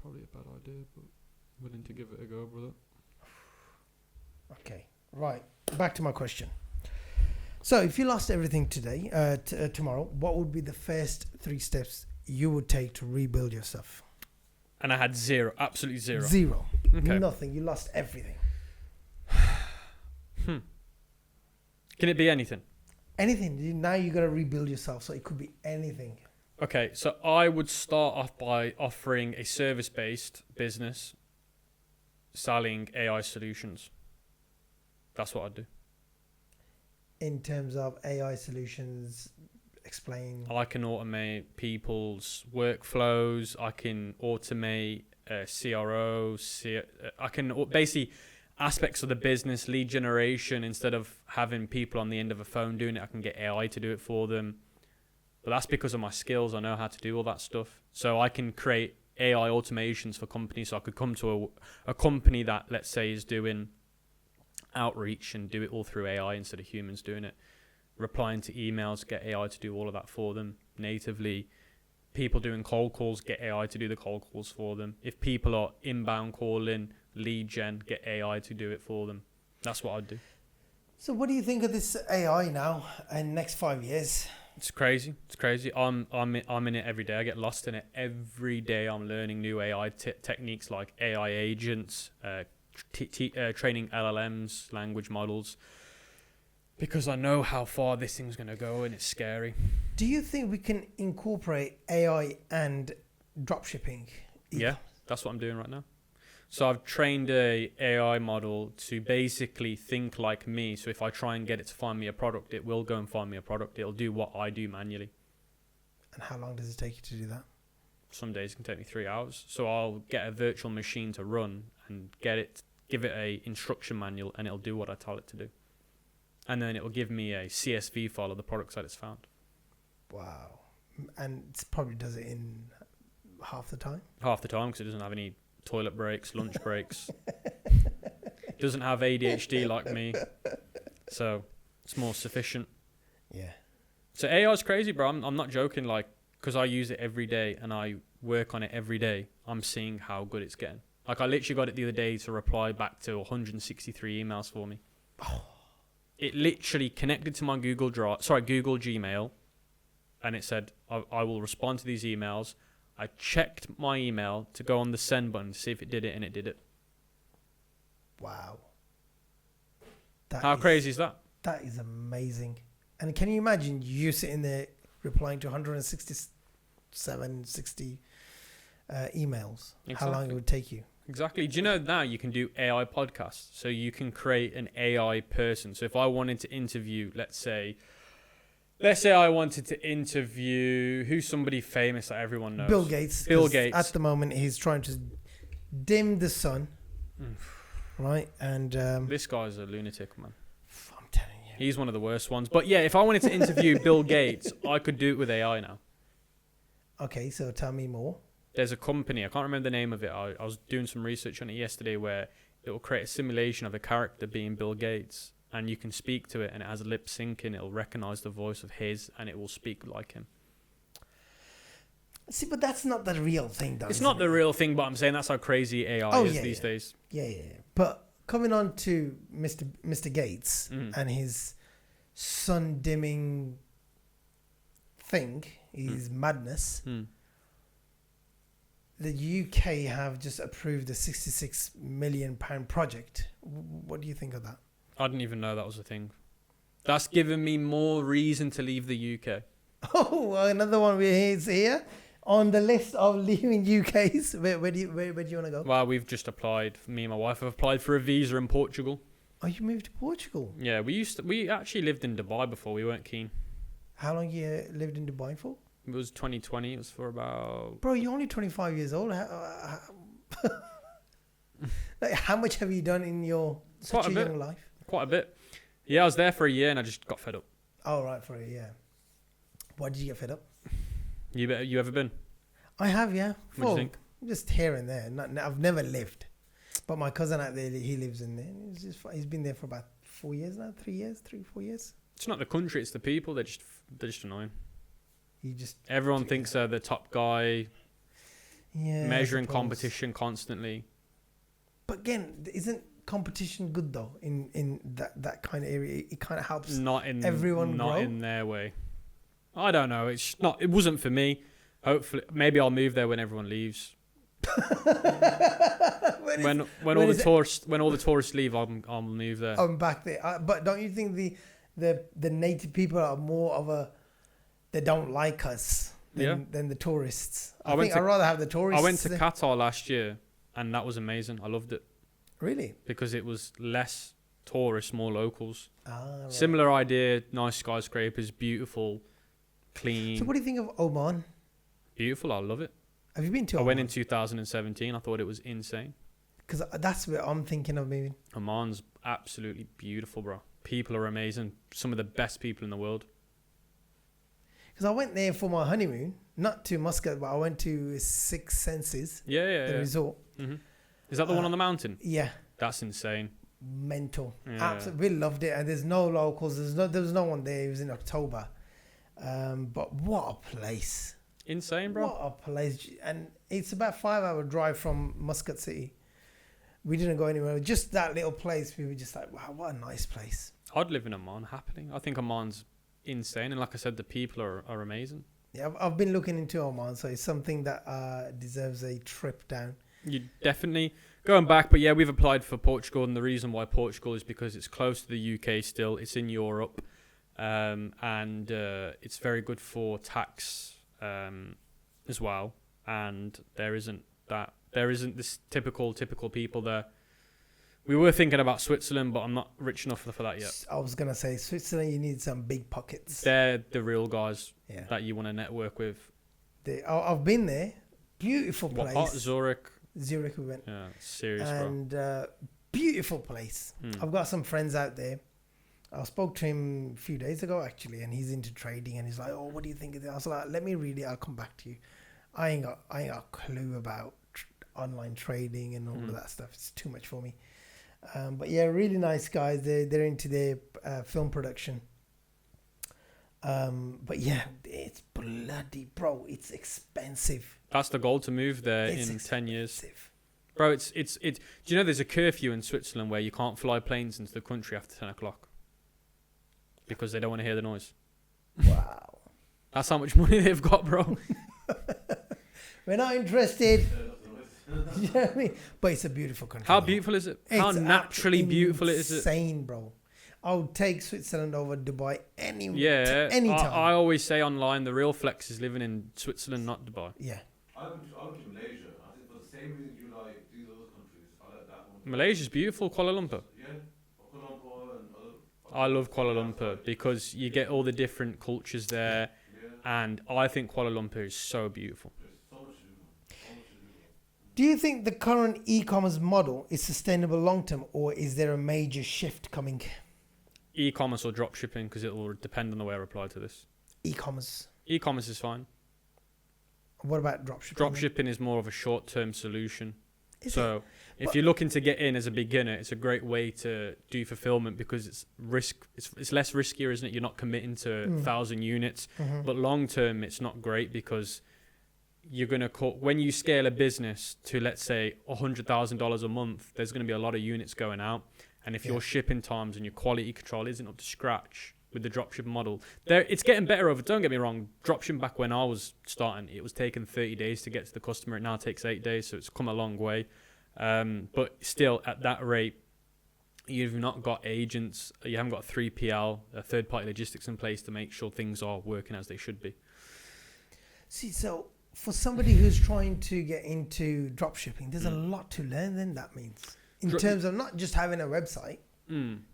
Probably a bad idea, but willing to give it a go, brother. Okay. Right. Back to my question. So, if you lost everything today, tomorrow, what would be the first 3 steps you would take to rebuild your stuff? And I had zero, absolutely zero. Zero. Okay. Nothing. You lost everything. Can it be anything? Anything. Now you got to rebuild yourself. So it could be anything. Okay, so I would start off by offering a service-based business selling AI solutions. That's what I'd do. In terms of AI solutions, explain. I can automate people's workflows. I can automate CRO. I can basically aspects of the business, lead generation. Instead of having people on the end of a phone doing it, I can get AI to do it for them. But that's because of my skills. I know how to do all that stuff. So I can create AI automations for companies. So I could come to a company that, let's say, is doing outreach and do it all through AI instead of humans doing it. Replying to emails, get AI to do all of that for them natively. People doing cold calls, get AI to do the cold calls for them. If people are inbound calling, lead gen, get AI to do it for them. That's what I'd do. So what do you think of this AI now in next 5 years? It's crazy. It's crazy. I'm in it every day. I get lost in it every day. I'm learning new AI techniques like AI agents, training LLMs, language models, because I know how far this thing's going to go, and it's scary. Do you think we can incorporate AI and dropshipping? Yeah, that's what I'm doing right now. So I've trained a AI model to basically think like me. So if I try and get it to find me a product, it will go and find me a product. It'll do what I do manually. And how long does it take you to do that? Some days it can take me 3 hours. So I'll get a virtual machine to run and give it a instruction manual, and it'll do what I tell it to do. And then it will give me a CSV file of the products that it's found. Wow. And it probably does it in half the time? Half the time, because it doesn't have any toilet breaks, lunch breaks. Doesn't have ADHD like me, so it's more sufficient. Yeah. So AI is crazy, bro. I'm not joking. Like, because I use it every day and I work on it every day, I'm seeing how good it's getting. Like, I literally got it the other day to reply back to 163 emails for me. It literally connected to my Google Gmail, and it said, I will respond to these emails. I checked my email to go on the send button to see if it did it, and it did it. Wow. How crazy is that? That is amazing. And can you imagine you sitting there replying to 167, 60 emails? Exactly. How long it would take you? Exactly. Do you know now you can do AI podcasts? So you can create an AI person. So if I wanted to interview, let's say I wanted to interview who's somebody famous that everyone knows. Bill Gates. Bill Gates. At the moment, he's trying to dim the sun. Right? And This guy's a lunatic, man. I'm telling you. He's one of the worst ones. But yeah, if I wanted to interview Bill Gates, I could do it with AI now. Okay, so tell me more. There's a company, I can't remember the name of it. I was doing some research on it yesterday where it will create a simulation of a character being Bill Gates, and you can speak to it, and it has lip syncing. It'll recognize the voice of his, and it will speak like him. See, but that's not the real thing, though. It's not the real thing, but I'm saying that's how crazy AI is these days. Yeah. But coming on to Mr. Gates and his sun dimming thing, his madness. The UK have just approved a £66 million project. What do you think of that? I didn't even know that was a thing. That's given me more reason to leave the UK. Oh, well, another one is here on the list of leaving UKs. Where do you want to go? Well, we've just applied. Me and my wife have applied for a visa in Portugal. Oh, you moved to Portugal? Yeah, we actually lived in Dubai before. We weren't keen. How long you lived in Dubai for? It was 2020. It was for about... Bro, you're only 25 years old. Like, how much have you done in your such a young life? Quite a bit. Yeah, I was there for a year and I just got fed up. Oh, right, for a year. Why did you get fed up? You ever been? I have, yeah. What do you think? Just here and there. I've never lived. But my cousin out there, he lives in there. He's been there for about 4 years now. 4 years. It's not the country, it's the people. They're just annoying. Everyone thinks they're the top guy. Yeah. Measuring competition constantly. But again, isn't competition good though? In that kind of area, it kind of helps. Everyone grow. Not in their way. I don't know. It's not. It wasn't for me. Hopefully, maybe I'll move there when everyone leaves. when all the tourists leave, I'll move there. I'm back there. But don't you think the native people are more of a... They don't like us than the tourists. I think I'd rather have the tourists. I went to Qatar last year, and that was amazing. I loved it. Really? Because it was less tourists, more locals. Right. Similar idea, nice skyscrapers, beautiful, clean. So what do you think of Oman? Beautiful, I love it. Have you been to Oman? I went in 2017. I thought it was insane. Because that's where I'm thinking of moving. Oman's absolutely beautiful, bro. People are amazing. Some of the best people in the world. Because I went there for my honeymoon, not to Muscat, but I went to Six Senses. The resort. Mm-hmm. Is that the one on the mountain? Yeah. That's insane. Mental. Yeah. Absolutely, we loved it. And there's no locals. There was no one there. It was in October. But what a place. Insane, bro. What a place. And it's about 5-hour drive from Muscat City. We didn't go anywhere. Just that little place. We were just like, wow, what a nice place. I'd live in Oman happily. I think Oman's insane. And like I said, the people are amazing. Yeah, I've been looking into Oman. So it's something that deserves a trip down. You definitely... Going back, but yeah, we've applied for Portugal. And the reason why Portugal is because it's close to the UK still. It's in Europe. And it's very good for tax as well. And there isn't this typical people there. We were thinking about Switzerland, but I'm not rich enough for that yet. I was going to say, Switzerland, you need some big pockets. They're the real guys that you want to network with. I've been there. Beautiful place. What part? Zurich we went. Yeah, serious, and, beautiful place. I've got some friends out there. I spoke to him a few days ago, actually, and he's into trading, and he's like, oh, what do you think of this? I was like, let me read it. I'll come back to you. I ain't got a clue about online trading and all of that stuff. It's too much for me. But yeah, really nice guys. They're into their film production. But yeah, it's bloody, bro. It's expensive. That's the goal, to move there It's in 10 years. expensive. Bro, it's. Do you know there's a curfew in Switzerland where you can't fly planes into the country after 10 o'clock? Because they don't want to hear the noise. Wow. That's how much money they've got, bro. We're not interested. You know what I mean? But it's a beautiful country. How man. beautiful is it? How naturally beautiful is it? Insane, bro. I would take Switzerland over Dubai anytime. I always say online, the real flex is living in Switzerland, not Dubai. Yeah. I would to Malaysia. I think for the same reason you like these other countries. I like that one. Malaysia's beautiful, Kuala Lumpur. Yeah. Kuala Lumpur and other. I love Kuala Lumpur because you get all the different cultures there, and I think Kuala Lumpur is so beautiful. There's so much to do. So much to do. Do you think the current e-commerce model is sustainable long term, or is there a major shift coming? E-commerce or dropshipping, because it will depend on the way I reply to this. E-commerce. E-commerce is fine. What about dropshipping? Dropshipping is more of a short-term solution. Is So if you're looking to get in as a beginner, it's a great way to do fulfillment because it's less riskier, isn't it? You're not committing to 1,000 units. Mhm. But long term, it's not great because you're going to when you scale a business to, let's say, $100,000 a month, there's going to be a lot of units going out. And if your shipping times and your quality control isn't up to scratch with the dropshipping model, it's getting better over. Don't get me wrong. Dropshipping back when I was starting, it was taking 30 days to get to the customer. It now takes 8 days, so it's come a long way. But still, at that rate, you've not got agents. You haven't got 3PL, third-party logistics in place to make sure things are working as they should be. See, so for somebody who's trying to get into dropshipping, there's a lot to learn. Then that means in terms of not just having a website.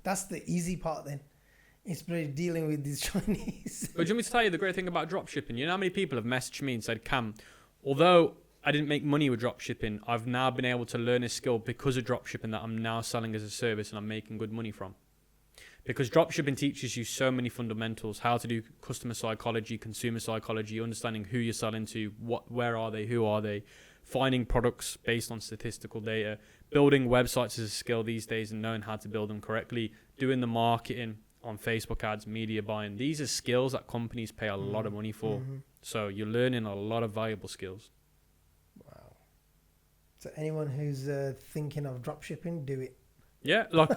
That's the easy part. Then it's really dealing with these Chinese. But do you want me to tell you the great thing about dropshipping? You know how many people have messaged me and said, Cam, although I didn't make money with dropshipping, I've now been able to learn a skill because of dropshipping that I'm now selling as a service and I'm making good money from. Because dropshipping teaches you so many fundamentals, how to do customer psychology, consumer psychology, understanding who you're selling to, where are they, who are they, finding products based on statistical data, building websites as a skill these days and knowing how to build them correctly, doing the marketing on Facebook ads, media buying. These are skills that companies pay a lot of money for. So you're learning a lot of valuable skills. Wow. So anyone who's thinking of dropshipping, do it. Yeah, like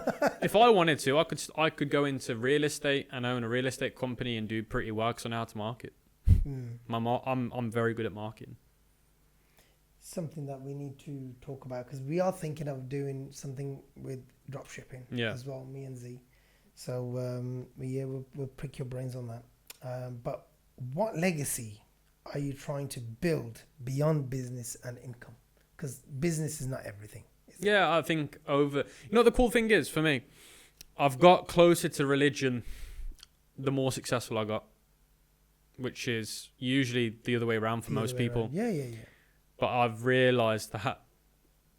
if I wanted to, I could go into real estate and own a real estate company and do pretty well because I know how to market. I'm very good at marketing. Something that we need to talk about because we are thinking of doing something with dropshipping as well, me and Z. So we'll prick your brains on that. But what legacy are you trying to build beyond business and income? Because business is not everything. Yeah, I think the cool thing is for me, I've got closer to religion the more successful I got, which is usually the other way around for most people. Yeah. But I've realised that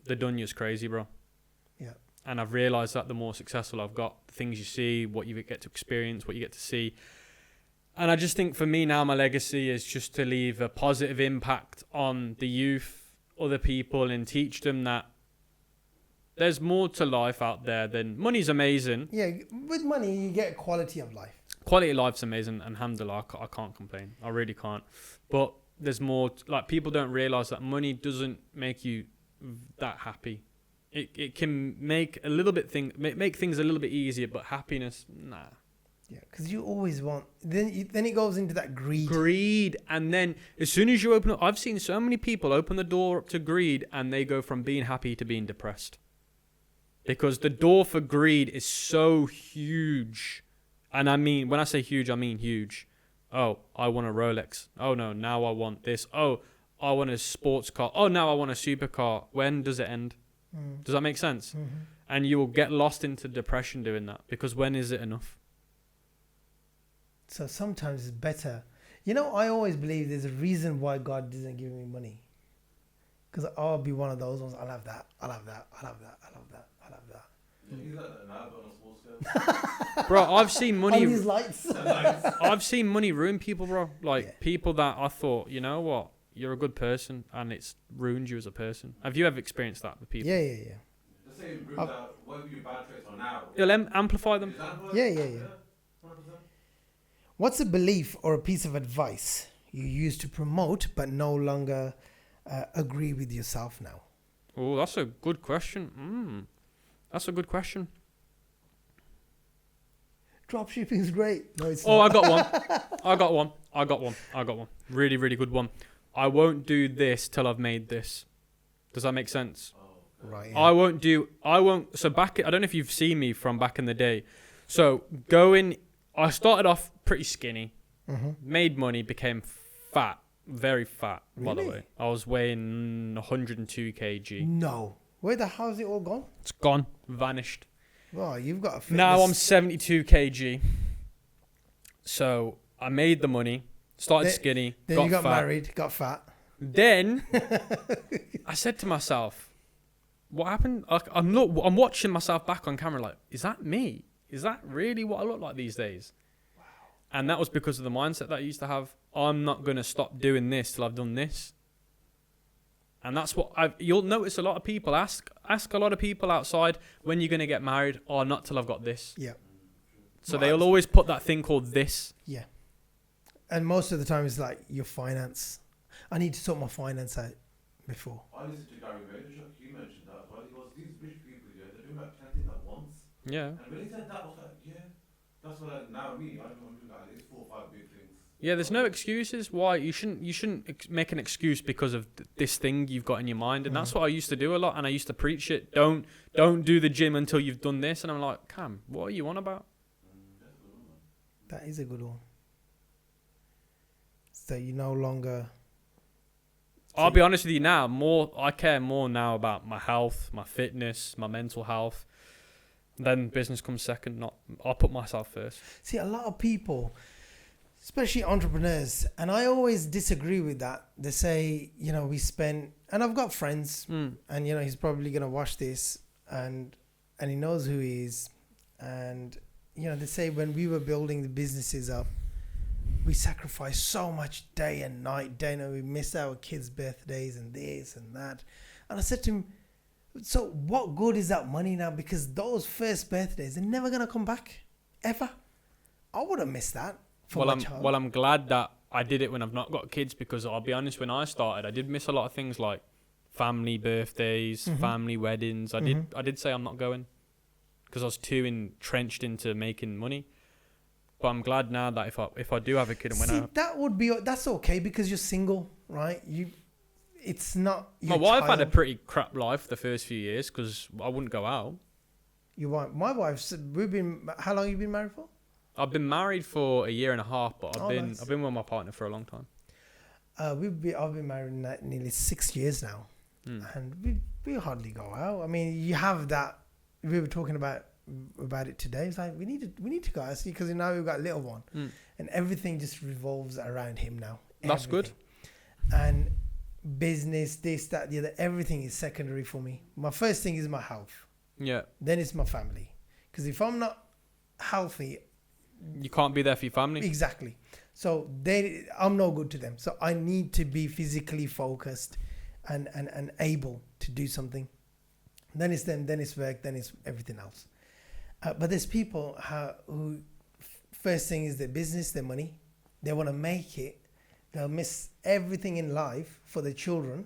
the dunya's crazy, bro. Yeah. And I've realised that the more successful I've got, the things you see, what you get to experience, what you get to see. And I just think for me now, my legacy is just to leave a positive impact on the youth, other people, and teach them that there's more to life out there than money's amazing. Yeah, with money, you get quality of life. Quality of life's amazing, and alhamdulillah, I can't complain. I really can't. But there's more, like people don't realise that money doesn't make you that happy. It can make make things a little bit easier, but happiness, nah. Yeah, because you always want. Then it goes into that greed. Greed, and then as soon as you open up, I've seen so many people open the door up to greed, and they go from being happy to being depressed. Because the door for greed is so huge. And I mean, when I say huge, I mean huge. Oh, I want a Rolex. Oh no, now I want this. Oh, I want a sports car. Oh, now I want a supercar. When does it end? Does that make sense? And you will get lost into depression doing that. Because when is it enough? So sometimes it's better. You know, I always believe there's a reason why God doesn't give me money. Because I'll be one of those ones. I'll have that. I'll have that. I'll have that. I'll have that. I'll have that. He's like that now, but on a small scale. Bro, I've seen money. All these lights. I've seen money ruin people, bro. Like people that I thought, you know what? you're a good person, and it's ruined you as a person. Have you ever experienced that with people? Yeah. Let's say you bring that, whatever your bad traits are now. It'll amplify them. Yeah. 100%. What's a belief or a piece of advice you use to promote but no longer agree with yourself now? Oh, that's a good question. That's a good question. Dropshipping is great. No, it's Oh, not. I got one. Really, really good one. I won't do this till I've made this. Does that make sense? Right. I won't. So I don't know if you've seen me from back in the day. So I started off pretty skinny, made money, became fat, very fat, by the Really? way. I was weighing 102 kg. No. Where the hell's it all gone? It's gone, vanished. Well, you've got a fitness. Now I'm 72 kg. So I made the money, started skinny, Then got you got fat. married, got fat. Then I said to myself, what happened? I'm watching myself back on camera like, is that me? Is that really what I look like these days? Wow. And that was because of the mindset that I used to have. I'm not going to stop doing this till I've done this. And that's what you'll notice a lot of people ask a lot of people outside, when you're going to get married? Oh, not till I've got this. Yeah. So they'll always put that thing called this. Yeah. And most of the time it's like your finance. I need to sort my finance out before. I listened to Gary Vaynerchuk. He mentioned that as well. He goes, these rich people, yeah, they're doing like 10 things at once. Yeah. And when he said that, I was like, yeah, that's what now me, I'm doing that. It's 4 or 5 big things. Yeah, there's no excuses. Why you shouldn't make an excuse because of this thing you've got in your mind, and that's what I used to do a lot. And I used to preach it. Don't do the gym until you've done this. And I'm like, Cam, what are you on about? That is a good one. So you no longer... I'll be honest with you now. I care more now about my health, my fitness, my mental health. Then business comes second. I'll put myself first. See, a lot of people, especially entrepreneurs, and I always disagree with that. They say, we spend, and I've got friends, and he's probably gonna watch this, and he knows who he is, and they say when we were building the businesses up, we sacrificed so much day and night. We missed our kids' birthdays and this and that, and I said to him, so what good is that money now? Because those first birthdays are never gonna come back, ever. I would have missed that. Well, I'm glad that I did it when I've not got kids, because I'll be honest, when I started, I did miss a lot of things like family birthdays, family weddings. I did say I'm not going because I was too entrenched into making money. But I'm glad now that if I do have a kid and when that's okay because you're single, right? It's not. My wife had a pretty crap life the first few years because I wouldn't go out. My wife's. How long have you been married for? I've been married for 1.5 years, but I've been with my partner for a long time. I've been married nearly 6 years now, and we hardly go out. I mean, you have that. We were talking about it today. It's like we need to go out, see, because now we've got a little one, and everything just revolves around him now. That's good. And business, this, that, the other, everything is secondary for me. My first thing is my health. Yeah. Then it's my family, because if I'm not healthy, you can't be there for your family. Exactly. So I'm no good to them. So I need to be physically focused and able to do something. Then it's them, then it's work, then it's everything else. But there's people who first thing is their business, their money. They want to make it. They'll miss everything in life for their children.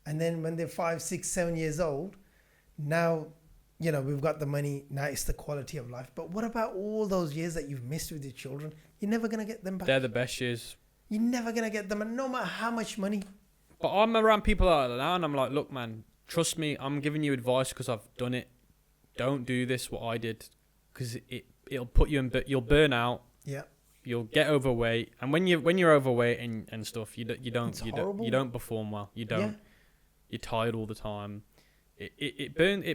And then when they're 5, 6, 7 years old, now, we've got the money. Now it's the quality of life. But what about all those years that you've missed with your children? You're never going to get them back. They're the best years. You're never going to get them, and no matter how much money. But I'm around people like that now, and I'm like, look, man, trust me. I'm giving you advice because I've done it. Don't do this, what I did, because it'll put you in, you'll burn out. Yeah. You'll get overweight, and when you're overweight and stuff, you don't perform well. You don't. Yeah. You're tired all the time. It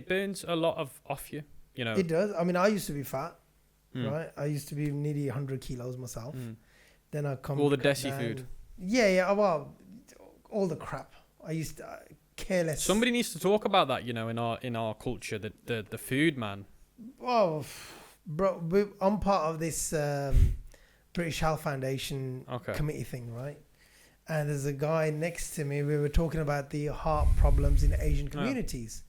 burns a lot off you. It does. I mean, I used to be fat, right? I used to be nearly 100 kilos myself. Then I come all the desi food. Yeah. Well, all the crap. I used to care less. Somebody needs to talk about that. In our culture, the food, man. Oh, bro, I'm part of this British Health Foundation committee thing, right? and there's a guy next to me. We were talking about the heart problems in Asian communities.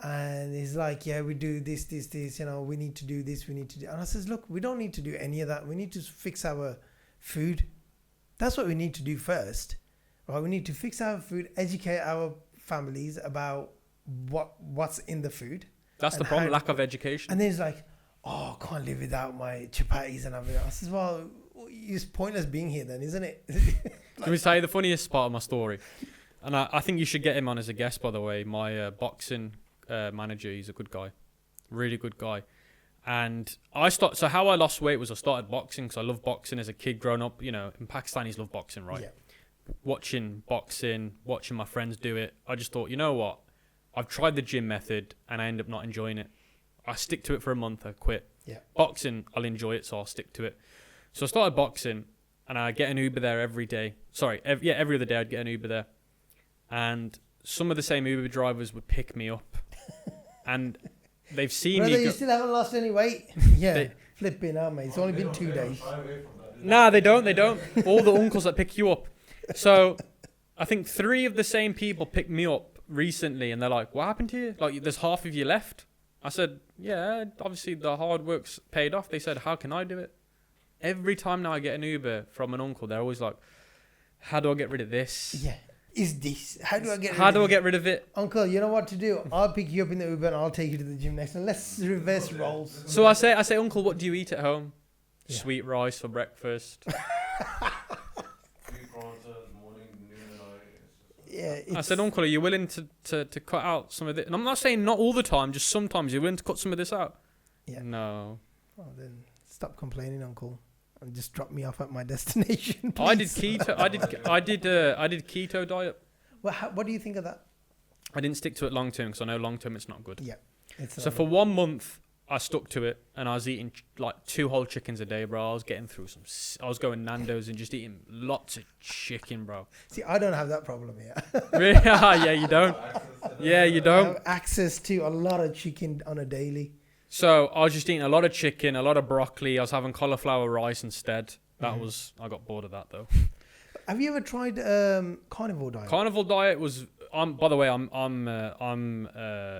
And he's like, yeah, we do this, we need to do this, we need to do. And I says, look, we don't need to do any of that. We need to fix our food. That's what we need to do first, right? We need to fix our food, educate our families about what's in the food. That's the problem, lack of education. And then he's like, oh, I can't live without my chapatis and everything. I says, well, it's pointless being here then, isn't it? Can we tell you the funniest part of my story? And I think you should get him on as a guest, by the way. My boxing manager, he's a good guy, really good guy. And so how I lost weight was I started boxing because I loved boxing as a kid growing up. You know, in Pakistanis love boxing, right? Yeah. Watching boxing, watching my friends do it. I just thought, you know what? I've tried the gym method and I end up not enjoying it. I stick to it for a month, I quit. Yeah. Boxing, I'll enjoy it, so I'll stick to it. So I started boxing and I get an Uber there every day. Every other day I'd get an Uber there. And some of the same Uber drivers would pick me up. And they've seen Brother, me. You still haven't lost any weight? Yeah, flipping out, mate. It's only been 2 days. Nah, they don't. All the uncles that pick you up. So I think 3 of the same people picked me up recently, and they're like, what happened to you? Like, there's half of you left. I said, yeah, obviously the hard work's paid off. They said, how can I do it? Every time now I get an Uber from an uncle, they're always like, how do I get rid of this? Yeah. Is this? How do I get rid of it? Uncle, you know what to do? I'll pick you up in the Uber and I'll take you to the gym next. And let's reverse roles. So I say, Uncle, what do you eat at home? Yeah. Sweet rice for breakfast. Yeah, I said, Uncle, are you willing to cut out some of this? And I'm not saying not all the time, just sometimes. You're willing to cut some of this out? Yeah. No. Oh, then stop complaining, Uncle, and just drop me off at my destination. I did keto. I did keto diet. Well, what do you think of that? I didn't stick to it long term because I know long term it's not good. Yeah. So for 1 month, I stuck to it, and I was eating like 2 whole chickens a day, bro. I was getting through I was going Nando's and just eating lots of chicken, bro. See, I don't have that problem here. Really? Yeah, you don't. Yeah, you don't. I have access to a lot of chicken on a daily. So I was just eating a lot of chicken, a lot of broccoli. I was having cauliflower rice instead. I got bored of that though. Have you ever tried carnivore diet? Carnivore diet was. By the way, I'm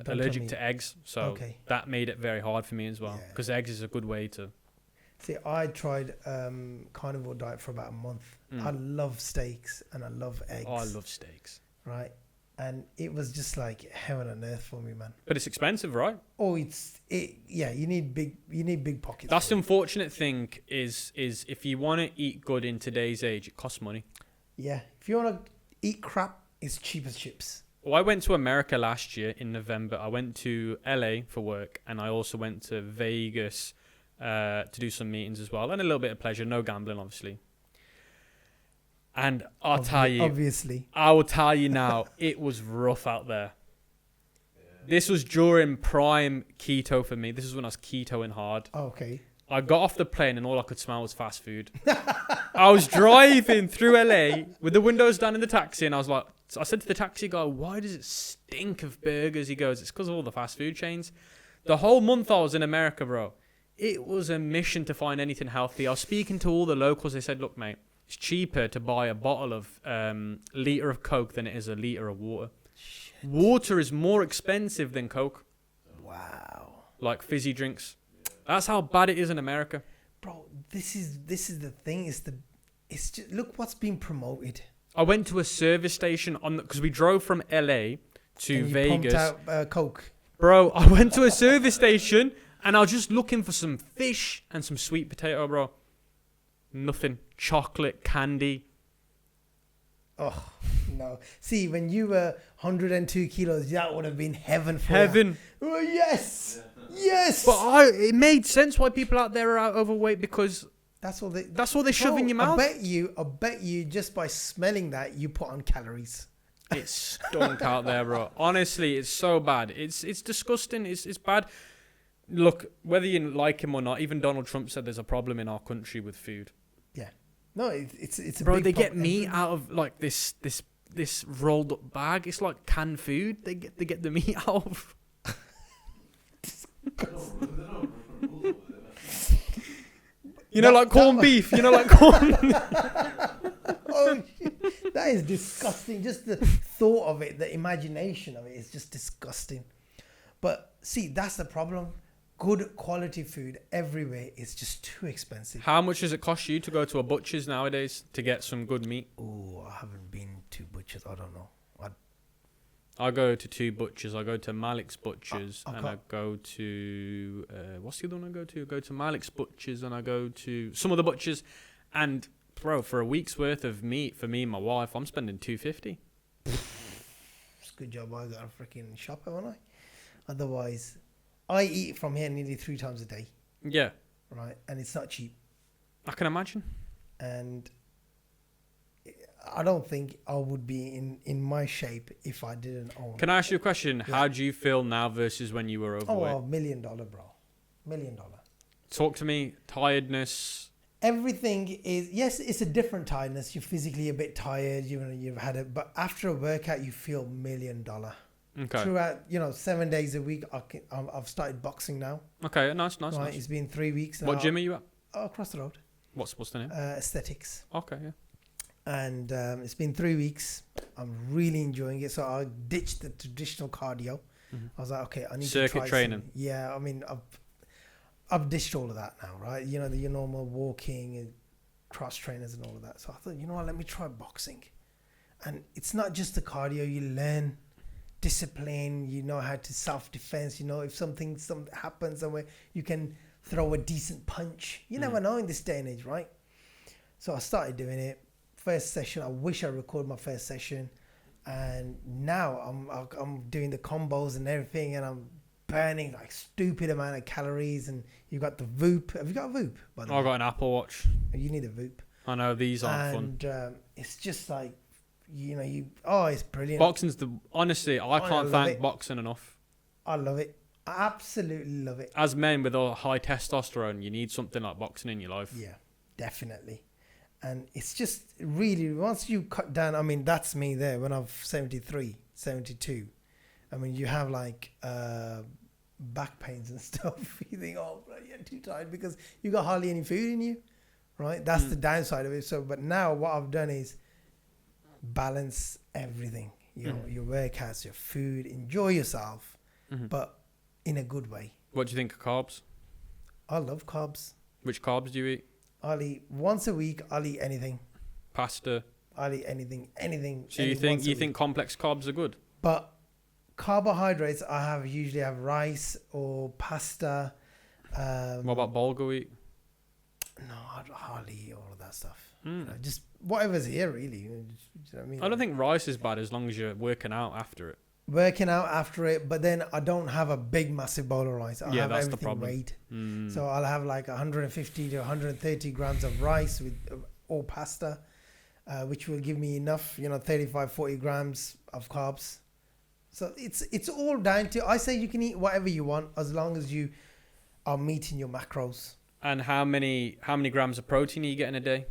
allergic to eggs, so that made it very hard for me as well. Because eggs is a good way to. See, I tried carnivore diet for about a month. I love steaks and I love eggs. Oh, I love steaks. Right, and it was just like heaven on earth for me, man. But it's expensive, right? Oh, yeah. You need big pockets. That's the unfortunate thing is if you want to eat good in today's age, it costs money. Yeah, if you want to eat crap, it's cheap as chips. Well, I went to America last year in November. I went to LA for work, and I also went to Vegas to do some meetings as well, and a little bit of pleasure. No gambling, obviously. And I will tell you now, it was rough out there. This was during prime keto for me. This is when I was ketoing hard. Okay. I got off the plane and all I could smell was fast food. I was driving through LA with the windows down in the taxi, and I said to the taxi guy, why does it stink of burgers? He goes, it's because of all the fast food chains. The whole month I was in America, bro, it was a mission to find anything healthy. I was speaking to all the locals. They said, look, mate, it's cheaper to buy a bottle of liter of Coke than it is a liter of water. Shit. Water is more expensive than Coke. Wow. Like fizzy drinks. That's how bad it is in America. Bro, this is the thing. It's just, look what's being promoted. I went to a service station because we drove from LA to Vegas. Pumped out Coke. Bro, I went to a service station and I was just looking for some fish and some sweet potato, bro. Nothing. Chocolate, candy. Oh, no. See, when you were 102 kilos, that would have been heaven for Heaven. You. Oh, yes. Yeah. Yes. But it made sense why people out there are overweight because that's all they shove in your mouth. I bet you just by smelling that, you put on calories. It's stunk out there, bro. Honestly, it's so bad. It's disgusting. It's bad. Look, whether you like him or not, even Donald Trump said there's a problem in our country with food. Yeah. No, it's a bro. Big They get meat out of like this rolled up bag. It's like canned food. They get the meat out of. You know, like corned beef. You know, like corn. Oh, shit. That is disgusting. Just the thought of it, the imagination of it is just disgusting. But see, that's the problem. Good quality food everywhere is just too expensive. How much does it cost you to go to a butcher's nowadays to get some good meat? Oh, I haven't been to butchers. I don't know. I go to 2 butchers. I go to Malik's Butchers I and I go to what's the other one I go to? I go to Malik's Butchers and I go to some other butchers. And bro, for a week's worth of meat for me and my wife, I'm spending $250. It's a good job I got a freaking shop, haven't I? Otherwise, I eat from here nearly 3 times a day, Yeah, right? And it's not cheap. I can imagine. And I don't think I would be in my shape if I didn't own. Can I ask you a question? Yeah. How do you feel now versus when you were overweight? $1 million, bro. $1 million. Talk to me. Tiredness. Everything is, yes, it's a different tiredness. You're physically a bit tired, you've had it, but after a workout, you feel $1 million. Okay. Throughout, 7 days a week, I've started boxing now. Okay. Nice. Right, Nice. it's been 3 weeks now. What gym are you at? Across the road. What's the name? Aesthetics. Okay. Yeah. And it's been 3 weeks. I'm really enjoying it. So I ditched the traditional cardio. Mm-hmm. I was like, okay, I need Circuit to try training. Yeah, I mean, I've ditched all of that now, right? Your normal walking and cross trainers and all of that. So I thought, what, let me try boxing. And it's not just the cardio. You learn discipline. You know how to self-defense. If something happens somewhere, you can throw a decent punch. You never know in this day and age, right? So I started doing it. First session, I wish I recorded my first session, and now I'm doing the combos and everything, and I'm burning like stupid amount of calories. And you've got the Voop. Have you got a Voop? By the way? I've got an Apple Watch. You need a Voop. I know these aren't fun. And it's just like it's brilliant. Boxing's honestly, I can't love thank it. boxing enough. I love it. I absolutely love it. As men with a high testosterone, you need something like boxing in your life. Yeah, definitely. And it's just really, once you cut down, I mean, that's me there when I'm 73, 72. I mean, you have like back pains and stuff. You think, oh, bro, you're too tired because you got hardly any food in you, right? That's the downside of it. So, but now what I've done is balance everything. Your workouts, your food, enjoy yourself, but in a good way. What do you think of carbs? I love carbs. Which carbs do you eat? I'll eat once a week. I'll eat anything. Pasta. I'll eat anything. So you think complex carbs are good? But carbohydrates, usually have rice or pasta. What about bulgur wheat? No, I hardly eat all of that stuff. Just whatever's here, really. You know what I mean? I don't think rice is bad as long as you're working out after it. Working out after it, but then I don't have a big, massive bowl of rice. I have that's the everything problem. weighed. So I'll have like 150 to 130 grams of rice with or pasta, which will give me enough, 35, 40 grams of carbs. So it's all down to, I say you can eat whatever you want as long as you are meeting your macros. And how many grams of protein are you getting a day?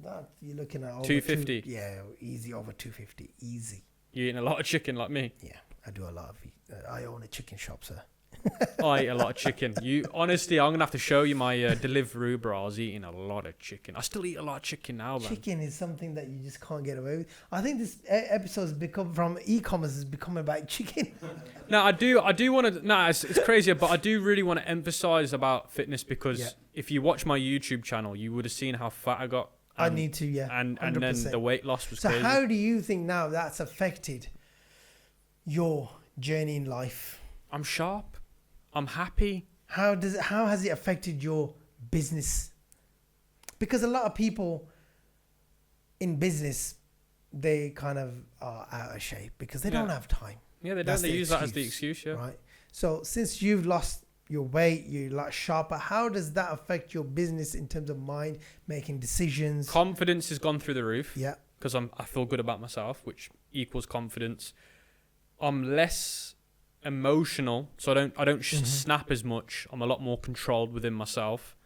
That you're looking at over 250. Yeah, easy over 250, easy. You're eating a lot of chicken like me. Yeah, I do a lot of. I own a chicken shop, sir. I eat a lot of chicken. Honestly, I'm gonna have to show you my Deliveroo, bro. I was eating a lot of chicken. I still eat a lot of chicken now, man. Chicken is something that you just can't get away with. I think this episode has become from e-commerce has become about chicken. No, I do want to. No, it's crazy, but I do really want to emphasize about fitness because if you watch my YouTube channel, you would have seen how fat I got. I need to, and 100%. then the weight loss was so crazy. How do you think now that's affected your journey in life? I'm sharp. I'm happy. How has it affected your business? Because a lot of people in business, they kind of are out of shape because they don't have time. Yeah, they don't. They use that as the excuse, yeah. Right. So since you've lost your weight, you're a lot sharper. How does that affect your business in terms of mind, making decisions? Confidence has gone through the roof. Yeah. Because I feel good about myself, which equals confidence. I'm less emotional, so I don't snap as much. I'm a lot more controlled within myself,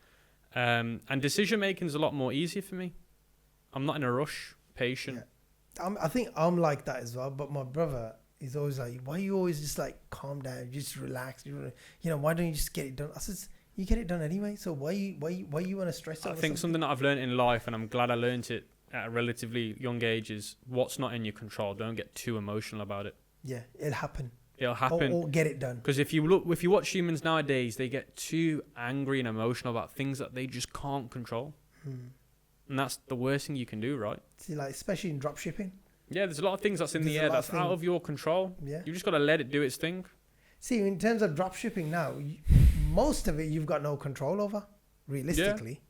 and decision making is a lot more easier for me. I'm not in a rush, patient. Yeah. I think I'm like that as well. But my brother is always like, "Why you always just like calm down, just relax? Why don't you just get it done?" I said, "You get it done anyway. So why you want to stress?" I think something that I've learned in life, and I'm glad I learned it at a relatively young age is what's not in your control. Don't get too emotional about it. Yeah, it'll happen. It'll happen. Or get it done. Because if you watch humans nowadays, they get too angry and emotional about things that they just can't control. And that's the worst thing you can do, right? See, like, especially in dropshipping. Yeah, there's a lot of things that's in the air that's out of your control. Yeah. You just got to let it do its thing. See, in terms of dropshipping now, most of it you've got no control over, realistically.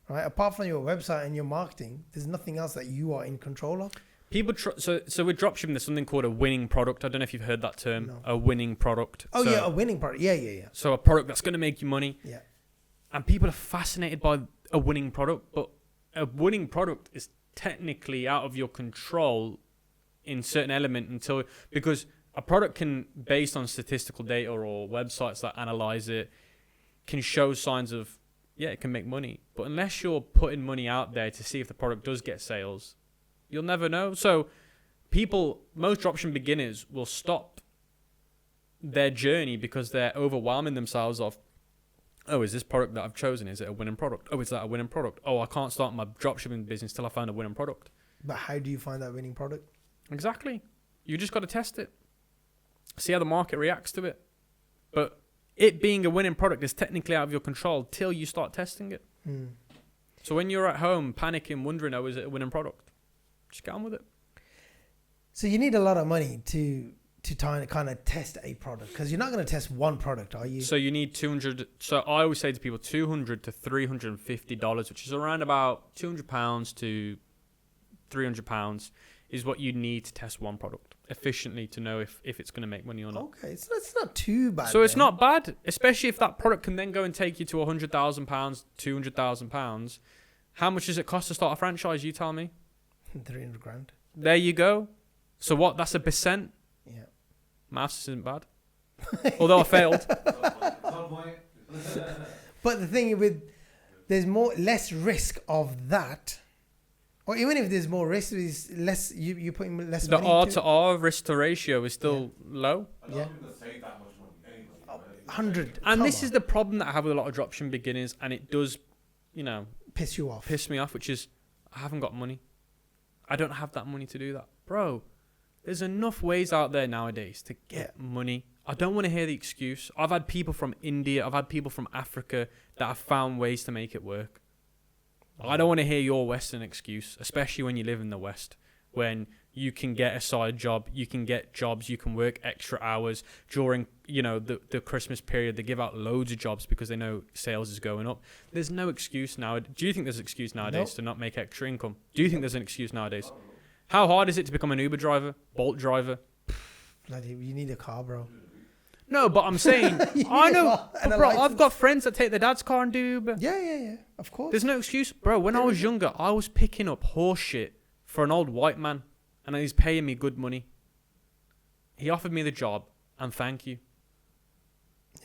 Yeah. Right? Apart from your website and your marketing, there's nothing else that you are in control of. People so with dropshipping, there's something called a winning product. I don't know if you've heard that term. No. A winning product. Oh, yeah, a winning product. Yeah. So a product that's going to make you money. Yeah. And people are fascinated by a winning product, but a winning product is technically out of your control in certain element because a product can, based on statistical data or websites that analyze it, can show signs of, it can make money. But unless you're putting money out there to see if the product does get sales, you'll never know. So most dropshipping beginners will stop their journey because they're overwhelming themselves of, oh, is this product that I've chosen, is it a winning product? Oh, is that a winning product? Oh, I can't start my dropshipping business till I find a winning product. But how do you find that winning product? Exactly. You just got to test it. See how the market reacts to it. But it being a winning product is technically out of your control till you start testing it. So when you're at home panicking, wondering, oh, is it a winning product? Just get on with it. So you need a lot of money to kind of test a product, because you're not going to test one product, are you? So you need 200. So I always say to people, $200 to $350, which is around about £200 to £300, is what you need to test one product efficiently to know if it's going to make money or not. Okay, so it's not too bad. So it's not bad, especially if that product can then go and take you to £100,000, £200,000. How much does it cost to start a franchise? You tell me. 300 grand. There you go. So what? That's a percent. Yeah. Maths isn't bad. Although I failed. But the thing there's less risk of that. Or even if there's more risk, there's less, you're putting less The money R into to R risk to ratio is still low. Yeah. 100. And this is the problem that I have with a lot of dropshipping beginners, and it does, piss you off. piss me off, which is I haven't got money. I don't have that money to do that. Bro, there's enough ways out there nowadays to get money. I don't want to hear the excuse. I've had people from India, I've had people from Africa that have found ways to make it work. I don't want to hear your Western excuse, especially when you live in the West, when you can get a side job, you can get jobs, you can work extra hours during, the Christmas period. They give out loads of jobs because they know sales is going up. There's no excuse now. Do you think there's an excuse nowadays to not make extra income? Do you think there's an excuse nowadays? How hard is it to become an Uber driver, Bolt driver? Bloody, you need a car, bro. No, but I'm saying, I know, but bro, I've got friends that take their dad's car and do Uber. Yeah, of course. There's no excuse. Bro, when I was younger, I was picking up horse shit for an old white man, and he's paying me good money. He offered me the job, and thank you.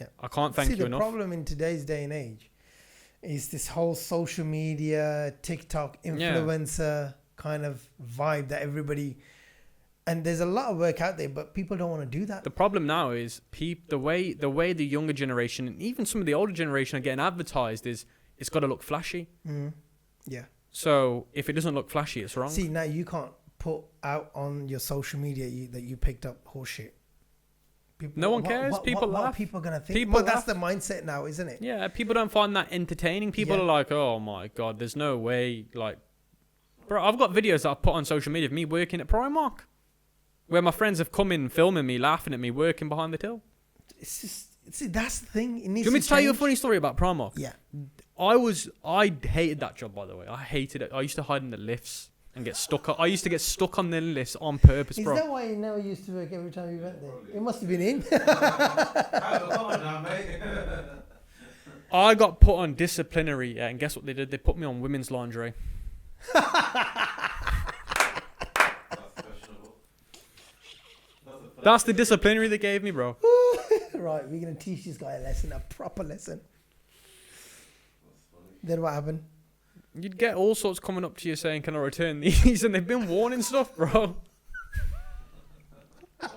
Yeah. I can't thank you enough. See, the problem in today's day and age is this whole social media, TikTok, influencer kind of vibe that everybody... And there's a lot of work out there, but people don't want to do that. The problem now is the way the younger generation and even some of the older generation are getting advertised is it's got to look flashy. Yeah. So if it doesn't look flashy, it's wrong. See, now you can't put out on your social media that you picked up horseshit. No one cares. People laugh. What are people going to think? But that's the mindset now, isn't it? Yeah, people don't find that entertaining. People are like, oh my God, there's no way. Like, bro, I've got videos that I've put on social media of me working at Primark, where my friends have come in filming me, laughing at me, working behind the till. It's just, see, that's the thing. It needs Do you want me to tell you a change. funny story about Primark? Yeah. I hated that job, by the way. I hated it. I used to hide in the lifts and get stuck. I used to get stuck on the lifts on purpose, bro. Is that why you never used to work every time you went there? It must have been in. I got put on disciplinary, and guess what they did? They put me on women's lingerie. That's the disciplinary they gave me, bro. Right, we're going to teach this guy a lesson, a proper lesson. Then what happened? You'd get all sorts coming up to you saying, can I return these? And they've been worn and stuff, bro. I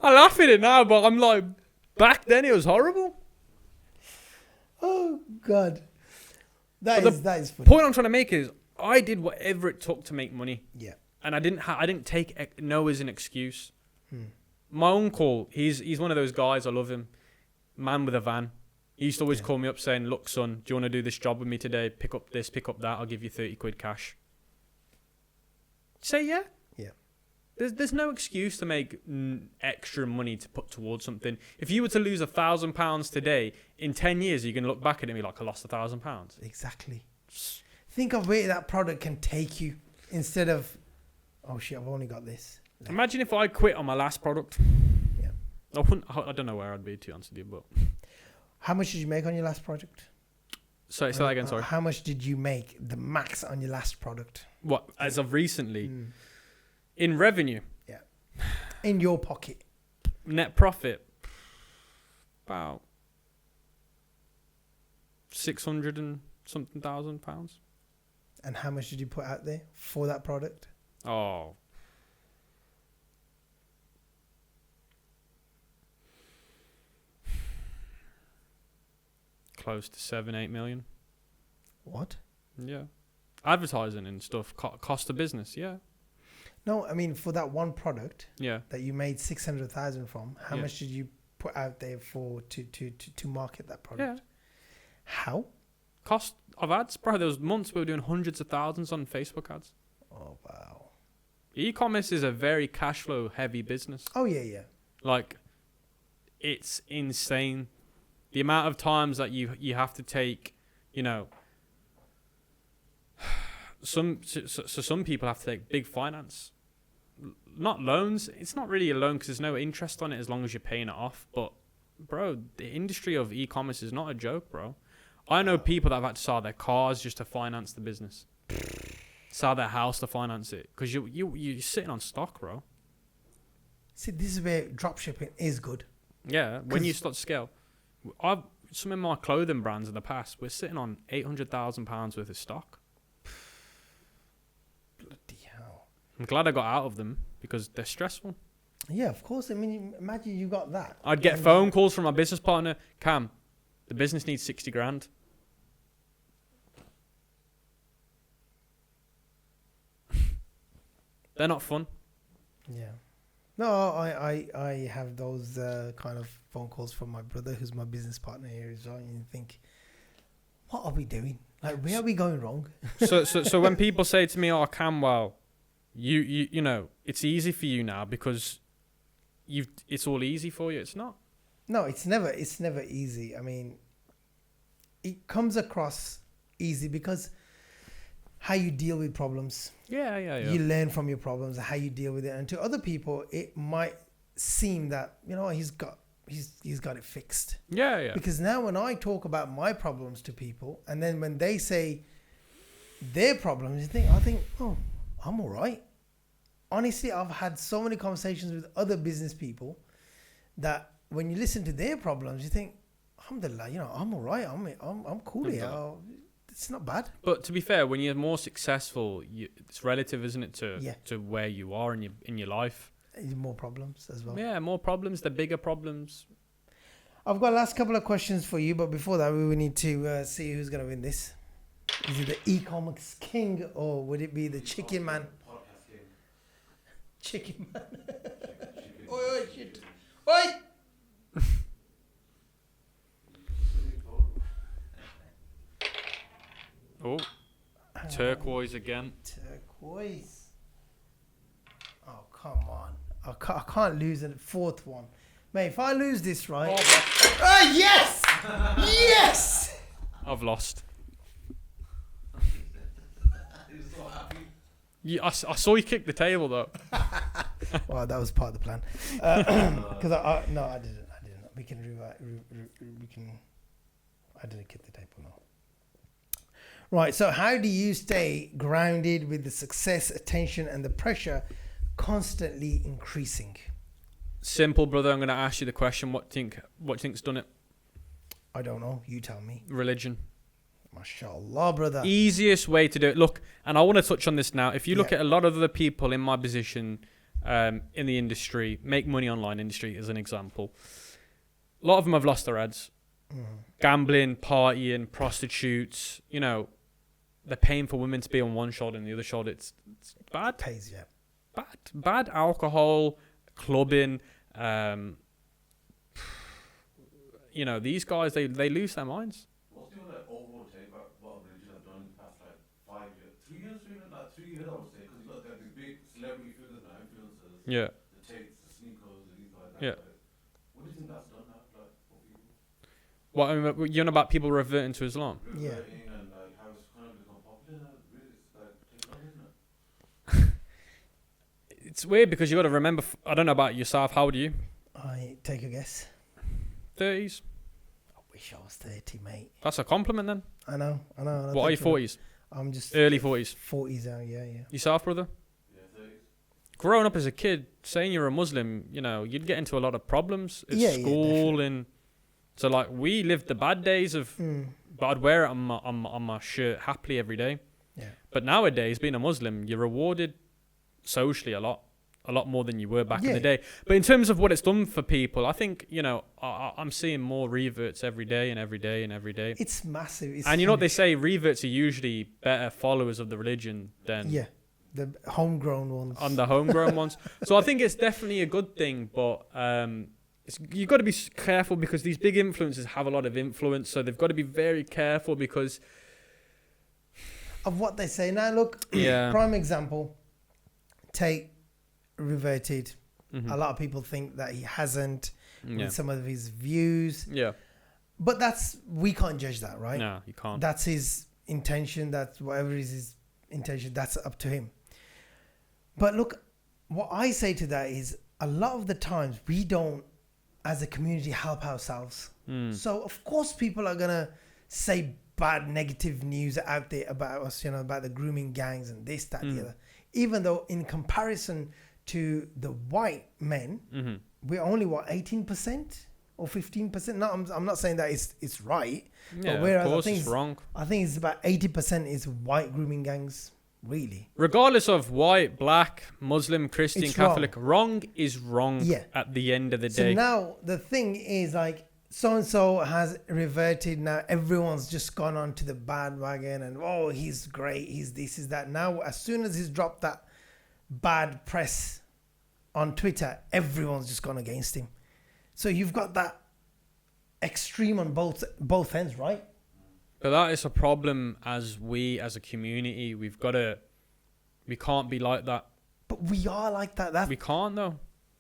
laugh at it now, but I'm like, back then it was horrible. Oh, God. That But is funny. Point I'm trying to make is I did whatever it took to make money, Yeah. and I didn't take no as an excuse. Hmm. My uncle, he's one of those guys. I love him, man with a van. He used to always call me up saying, "Look, son, do you want to do this job with me today? Pick up this, pick up that. I'll give you 30 quid cash." Say yeah. Yeah. There's no excuse to make extra money to put towards something. If you were to lose £1,000 today, in 10 years, you can look back at it and be like, I lost £1,000. Exactly. Think of where that product can take you instead of, oh shit, I've only got this. Imagine if I quit on my last product. Yeah. I don't know where I'd be, to be honest with you, but. How much did you make on your last project? Say that again, sorry. How much did you make the max on your last product? What, as of recently? In revenue? Yeah. In your pocket? Net profit? About 600 and something £1,000. And how much did you put out there for that product? Oh. Close to 7-8 million. What? Yeah. Advertising and stuff. Cost of business. Yeah. No, I mean, for that one product Yeah. that you made 600,000 from, how Yeah. much did you put out there for to market that product? Yeah. How? Cost of ads. Bro, there was months we were doing hundreds of thousands on Facebook ads. Oh, wow. E-commerce is a very cash flow heavy business. Oh, yeah. Like, it's insane. The amount of times that you have to take, you know, some people have to take big finance, not loans. It's not really a loan because there's no interest on it as long as you're paying it off. But bro, the industry of e-commerce is not a joke, bro. I know people that have had to sell their cars just to finance the business, sell their house to finance it because you're sitting on stock, bro. See, this is where dropshipping is good. Yeah, when you start to scale. Some of my clothing brands in the past, we're sitting on £800,000 worth of stock. Bloody hell. I'm glad I got out of them because they're stressful. Yeah, of course. I mean, imagine you got that. I'd get phone calls from my business partner. Cam, the business needs 60 grand. They're not fun. Yeah. No, I have those kind of phone calls from my brother, who's my business partner here as well. And you think, what are we doing? Like, where are we going wrong? So when people say to me, "Oh, Cam, well, you know, it's easy for you now because it's all easy for you." It's not. No, it's never easy. I mean, it comes across easy because how you deal with problems. Yeah. You learn from your problems, how you deal with it. And to other people, it might seem that, you know, he's got it fixed. Yeah. Because now when I talk about my problems to people, and then when they say their problems, I think, oh, I'm all right. Honestly, I've had so many conversations with other business people that when you listen to their problems, you think, alhamdulillah, you know, I'm all right. I'm cool here. It's not bad. But to be fair, when you're more successful, it's relative, isn't it, to where you are in your life? More problems as well. Yeah, more problems, the bigger problems. I've got last couple of questions for you, but before that, we will need to see who's going to win this. Is it the Ecom King or would it be the Chicken Man? Chicken Man. Oi, shit. Oi! Oh, turquoise again. Turquoise. Oh, come on. I can't lose a fourth one. Mate, if I lose this, right? Oh, yes! Yes! I've lost. Yeah, I saw you kick the table though. Well, that was part of the plan. Because no, I didn't. We can rewrite. I didn't kick the table. No. Right. So, how do you stay grounded with the success, attention, and the pressure constantly increasing? Simple, brother. I'm going to ask you the question. What do you think's done it? I don't know. You tell me. Religion. MashaAllah, brother. Easiest way to do it. Look, and I want to touch on this now. If you look at a lot of other people in my position in the industry, make money online industry as an example, a lot of them have lost their ads. Gambling, partying, prostitutes, you know, they're paying for women to be on one shoulder and the other shoulder. It's bad. Pays, yeah. Bad alcohol, clubbing. You know, these guys, they lose their minds. What's your like overall take about what religion have done in the past like 5 years, 3 years, even like 3 years, I would say, because you got like these big celebrity figures now, influencers, Yeah. the Tates, the Sneakers, and these like that. Yeah. Like, what do you think that's done now, like for people? What, I mean, you know about people reverting to Islam? Yeah. Reverting and like how it's kind of become popular now. Really, it's like taken off, isn't it? It's weird because you got to remember. I don't know about yourself. How old are you? I take a guess. 30s. I wish I was 30, mate. That's a compliment then. I know. What are you, 40s? I'm just Early 40s. 40s now, yeah. Yourself, brother? Yeah, 30s. Growing up as a kid, saying you're a Muslim, you know, you'd get into a lot of problems at school, and so like we lived the bad days of. But I'd wear it on my shirt happily every day. Yeah. But nowadays, being a Muslim, you're rewarded socially a lot more than you were back in the day. But in terms of what it's done for people, I think, you know, I'm seeing more reverts every day and every day and every day. It's massive. It's and you know what they say? Reverts are usually better followers of the religion than the homegrown ones. on the homegrown ones. So I think it's definitely a good thing, but you've got to be careful because these big influencers have a lot of influence. So they've got to be very careful because of what they say. Now, look, prime example, Tate reverted. Mm-hmm. A lot of people think that he hasn't Yeah. with some of his views. Yeah. But we can't judge that, right? No, you can't. That's his intention. That's whatever is his intention. That's up to him. But look, what I say to that is a lot of the times we don't, as a community, help ourselves. So of course people are going to say bad, negative news out there about us, you know, about the grooming gangs and this, that, the other. Even though in comparison to the white men, we're only, 18% or 15%? No, I'm not saying that it's right. Yeah, but whereas of course I think it's wrong. I think it's about 80% is white grooming gangs, really. Regardless of white, black, Muslim, Christian, It's Catholic, wrong is wrong at the end of the So day. now the thing is like, so-and-so has reverted. Now everyone's just gone on to the bandwagon and, oh, he's great. He's this, is that. Now, as soon as he's dropped that bad press on Twitter, everyone's just gone against him. So you've got that extreme on both ends, right? But that is a problem as a community. We can't be like that. But we are like that. We can't though.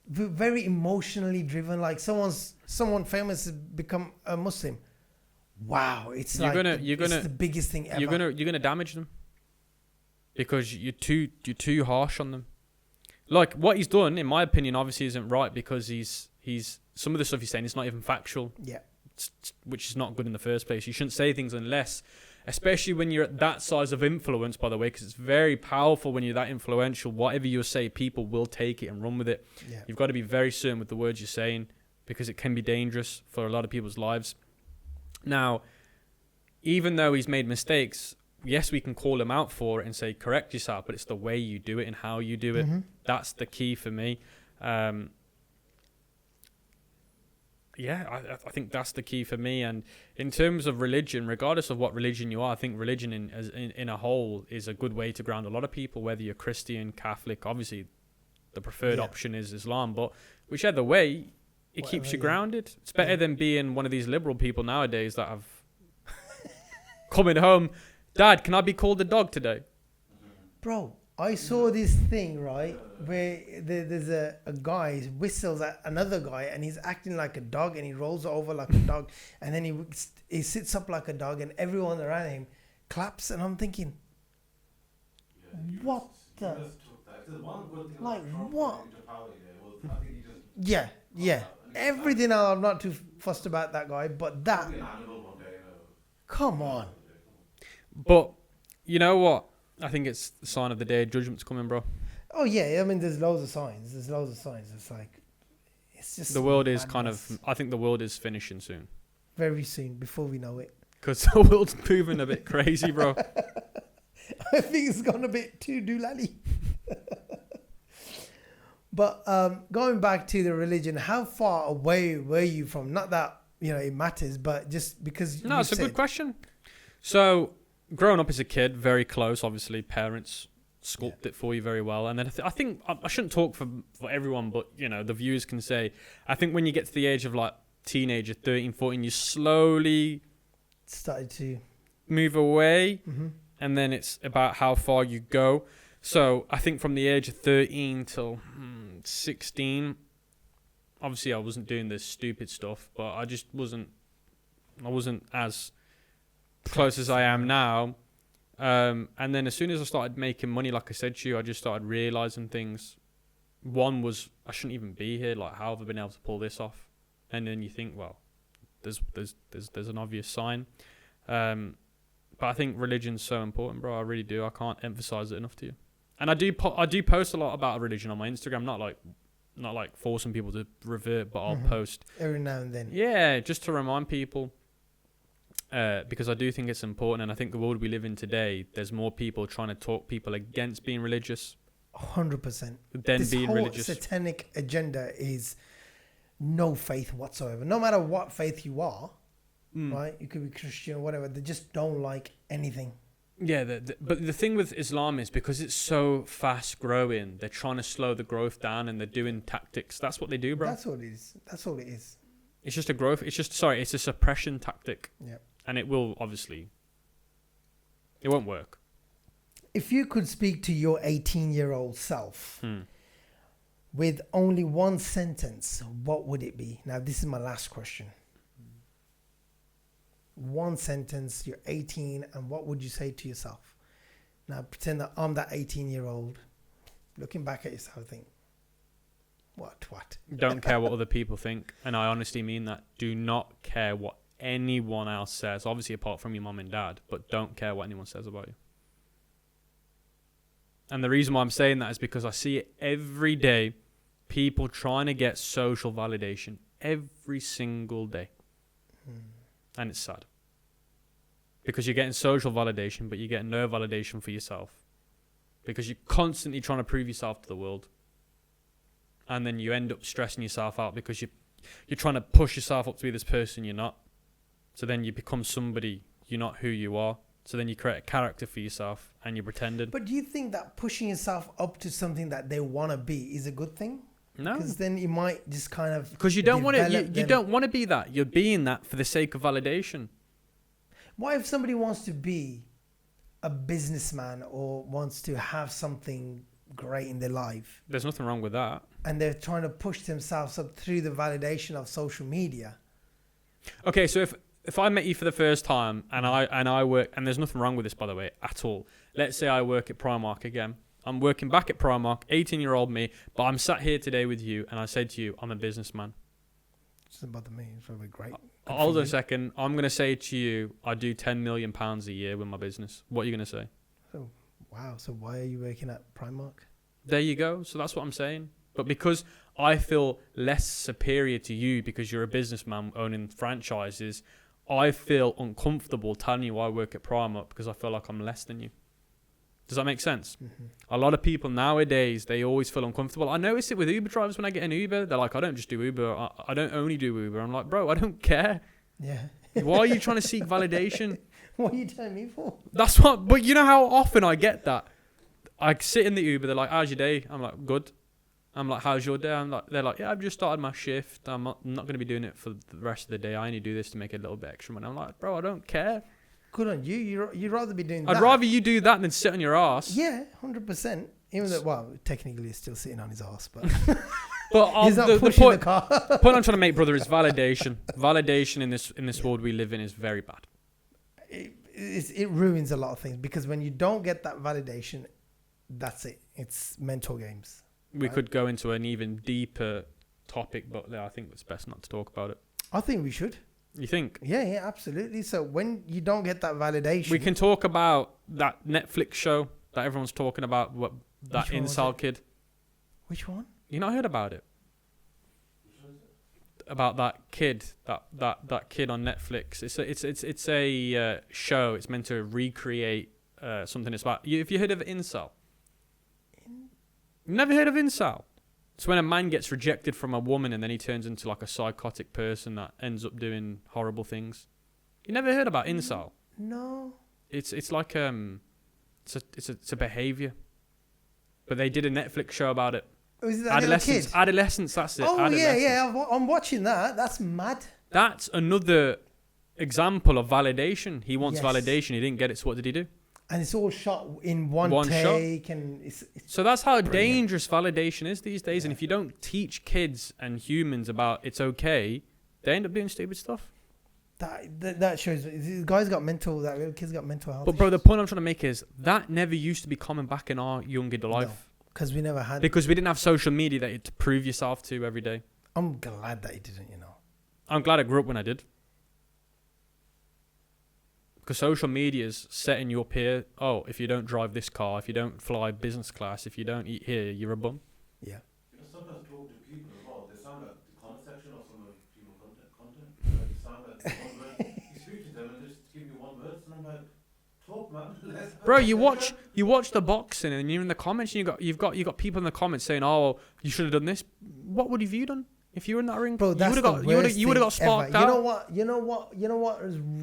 We're very emotionally driven. Like someone famous has become a Muslim. Wow, it's it's the biggest thing ever. You're gonna damage them because you're too harsh on them. Like what he's done, in my opinion, obviously isn't right because he's some of the stuff he's saying is not even factual. Yeah. Which is not good in the first place. You shouldn't say things unless, especially when you're at that size of influence, by the way, because it's very powerful when you're that influential. Whatever you say, people will take it and run with it. Yeah. You've got to be very certain with the words you're saying because it can be dangerous for a lot of people's lives. Now, even though he's made mistakes, yes, we can call him out for it and say, correct yourself, but it's the way you do it and how you do it. That's the key for me. I think that's the key for me. And in terms of religion, regardless of what religion you are, I think religion in a whole is a good way to ground a lot of people, whether you're Christian, Catholic. Obviously, the preferred option is Islam, but whichever way, it keeps you grounded. It's better than being one of these liberal people nowadays that have coming home, Dad, can I be called a dog today? Bro, I saw this thing, right, where there's a guy who whistles at another guy and he's acting like a dog and he rolls over like a dog and then he sits up like a dog and everyone around him claps and I'm thinking, what the? Like what? Yeah. Everything else, I'm not too fussed about that guy, but that. Come on. But you know what? I think it's the sign of the day. Judgment's coming, bro. Oh yeah, I mean, there's loads of signs. It's like, it's just the world is I think the world is finishing soon. Very soon, before we know it. Because the world's moving a bit crazy, bro. I think it's gone a bit too doolally. But going back to the religion, how far away were you from? Not that it matters, but just because. No, it's a good question. So growing up as a kid, very close. Obviously, parents sculpt it for you very well. And then I think I shouldn't talk for everyone, but you know, the viewers can say, I think when you get to the age of like teenager, 13, 14, you slowly started to move away, mm-hmm. and then it's about how far you go. So I think from the age of 13 till 16, obviously I wasn't doing this stupid stuff, but I wasn't as close as I am now. And then as soon as I started making money, like I said to you, I just started realizing things. One was, I shouldn't even be here. Like, how have I been able to pull this off? And then you think, well, there's an obvious sign. But I think religion's so important, bro. I really do. I can't emphasize it enough to you. And I do post a lot about religion on my Instagram. Not like forcing people to revert, but I'll mm-hmm. post every now and then. Yeah, just to remind people. Because I do think it's important, and I think the world we live in today, there's more people trying to talk people against being religious. 100%. Than this being whole religious. satanic agenda is no faith whatsoever. No matter what faith you are, right? You could be Christian or whatever. They just don't like anything. Yeah, but the thing with Islam is because it's so fast growing, they're trying to slow the growth down, and they're doing tactics. That's what they do, bro. That's all it is. That's all it is. It's just a growth. It's a suppression tactic. Yeah. And it will obviously, it won't work. If you could speak to your 18-year-old self with only one sentence, what would it be? Now, this is my last question. One sentence, you're 18, and what would you say to yourself? Now, pretend that I'm that 18-year-old looking back at yourself, think, what? Don't care what other people think. And I honestly mean that. Do not care what anyone else says, obviously apart from your mum and dad, but don't care what anyone says about you. And the reason why I'm saying that is because I see it every day, people trying to get social validation every single day. And it's sad because you're getting social validation, but you're getting no validation for yourself because you're constantly trying to prove yourself to the world, and then you end up stressing yourself out because you're trying to push yourself up to be this person you're not. So then you become somebody you're not who you are. So then you create a character for yourself and you're pretending. But do you think that pushing yourself up to something that they want to be is a good thing? No. Because then you might just kind of... Because you don't want to. You don't want to be that. You're being that for the sake of validation. What if somebody wants to be a businessman or wants to have something great in their life? There's nothing wrong with that. And they're trying to push themselves up through the validation of social media. Okay, so if I met you for the first time and I work, and there's nothing wrong with this, by the way, at all. Let's say I work at Primark again. I'm working back at Primark, 18-year-old me, but I'm sat here today with you, and I said to you, I'm a businessman. It doesn't bother me. It's probably great. Hold on a second. I'm going to say to you, I do £10 million a year with my business. What are you going to say? Oh, wow. So why are you working at Primark? There you go. So that's what I'm saying. But because I feel less superior to you because you're a businessman owning franchises, I feel uncomfortable telling you I work at Primark because I feel like I'm less than you. Does that make sense? Mm-hmm. A lot of people nowadays, they always feel uncomfortable. I notice it with Uber drivers when I get an Uber. They're like, I don't just do Uber. I don't only do Uber. I'm like, bro, I don't care. Yeah. Why are you trying to seek validation? What are you telling me for? That's what, but you know how often I get that? I sit in the Uber. They're like, how's your day? I'm like, good. I'm like, how's your day? They're like, yeah, I've just started my shift. I'm not going to be doing it for the rest of the day. I only do this to make a little bit extra money. I'm like, bro, I don't care. Good on you. You'd rather be doing that. I'd rather you do that than sit on your ass. Yeah, 100%. Even though, well, technically he's still sitting on his ass, but but he's not the pushing point, the car. point I'm trying to make, brother, is validation. Validation in this world we live in is very bad. It ruins a lot of things because when you don't get that validation, that's it. It's mental games. We could go into an even deeper topic, but I think it's best not to talk about it. I think we should. You think? Yeah, absolutely. So when you don't get that validation... We can talk about that Netflix show that everyone's talking about, that incel kid. Which one? You not heard about it? About that kid, that kid on Netflix. It's a show. It's meant to recreate something. It's about... Have you heard of incel? Never heard of incel? It's when a man gets rejected from a woman and then he turns into like a psychotic person that ends up doing horrible things. You never heard about incel? No. It's like it's a behavior. But they did a Netflix show about it. Was that little kid? Adolescence, that's it. Oh, Adolescence. yeah. I'm watching that. That's mad. That's another example of validation. He wants Yes. validation. He didn't get it, so what did he do? And it's all shot in one shot. take. And it's So that's how brilliant. dangerous validation is these days. And if you don't teach kids and humans about it's okay, they end up doing stupid stuff. that shows the guy's got mental. That little kid's got mental health. But bro, the point I'm trying to make is that never used to be common back in our younger life. Because we never had. Because we didn't have social media that you had to prove yourself to every day. I'm glad that he didn't. You know. I'm glad I grew up when I did. Because social media is setting you up here. Oh, if you don't drive this car, if you don't fly business class, if you don't eat here, you're a bum. Yeah. You know, sometimes talk to people as well. They sound like the comment section of some of people content. They sound like one word. You speak to them and just give you one word, and I'm like, talk, man. Bro, you watch the boxing and you're in the comments and you've got people in the comments saying, "Oh, you should have done this." What would you done if you were in that ring? Bro, that's you would have got sparked ever. out. You know what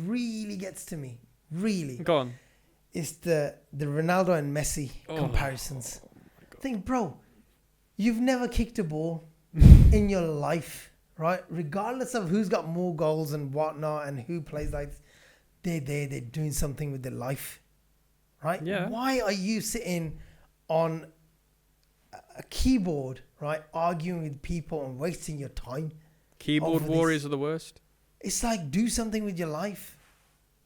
really gets to me? Really. Go on. It's the Ronaldo and Messi comparisons. Think, bro, you've never kicked a ball in your life, right? Regardless of who's got more goals and whatnot and who plays like this, they're doing something with their life, right? Yeah. Why are you sitting on a keyboard, right, arguing with people and wasting your time? Keyboard over warriors this? are the worst. It's like, do something with your life.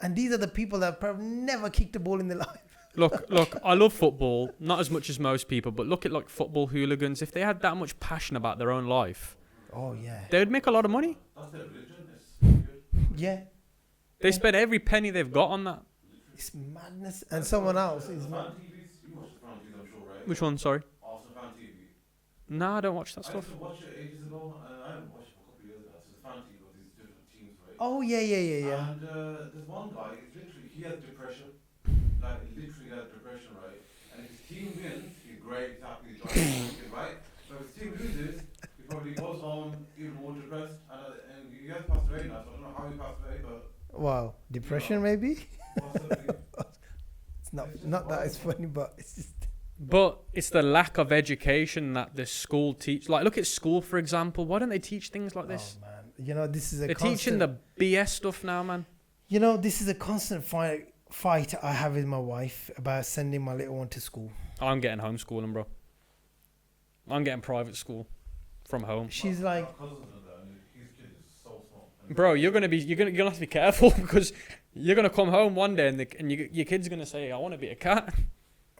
And these are the people that probably never kicked a ball in their life. Look, I love football, not as much as most people, but look at like football hooligans. If they had that much passion about their own life, Oh, yeah. they would make a lot of money. That's their religion. It's good. Yeah. They spend every penny they've got on that. It's madness. And someone else is Fan mad. TVs, you watch the fan TVs, I'm sure, right? Which one? Sorry. Arsenal fan TV. No, I don't watch that I stuff. used to watch it ages ago, and I haven't watched it for a couple of years now. So it's a fan TV of these different teams, right? Oh, yeah. And there's one guy, it's literally, he has depression. Like, literally has depression, right? And if his team wins, he's great, he's happy, he's driving, right? But if his team loses, he probably goes home even more depressed. And he has passed away now, so I don't know how he passed away, but Wow. Depression, maybe? possibly. It's not that it's funny, but it's just... But it's the lack of education that the school teach. Like, look at school, for example. Why don't they teach things like this? Oh, man. You know, this is a They're constant... teaching the BS stuff now, man. You know, this is a constant fight I have with my wife about sending my little one to school. I'm getting homeschooling, bro. I'm getting private school from home. She's like... My cousin's in there, and his kid is so small. And Bro, you're gonna have to be careful because you're gonna come home one day and your kid's gonna say, "I want to be a cat."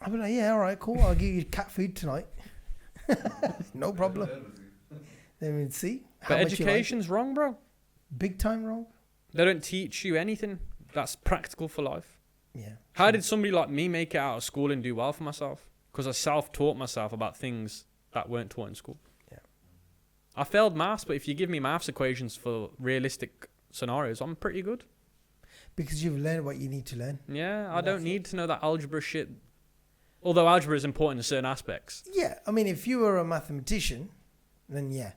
I'll be like, yeah, all right, cool. I'll give you cat food tonight. No problem. Then we'll see. how But much you like it. education's wrong, bro. Big time wrong. They don't teach you anything that's practical for life. Yeah. How did somebody like me make it out of school and do well for myself? Because I self-taught myself about things that weren't taught in school. Yeah. I failed maths, but if you give me maths equations for realistic scenarios, I'm pretty good. Because you've learned what you need to learn. Yeah, I That's don't need to know that algebra shit. Although algebra is important in certain aspects. Yeah. I mean, if you were a mathematician, then yeah.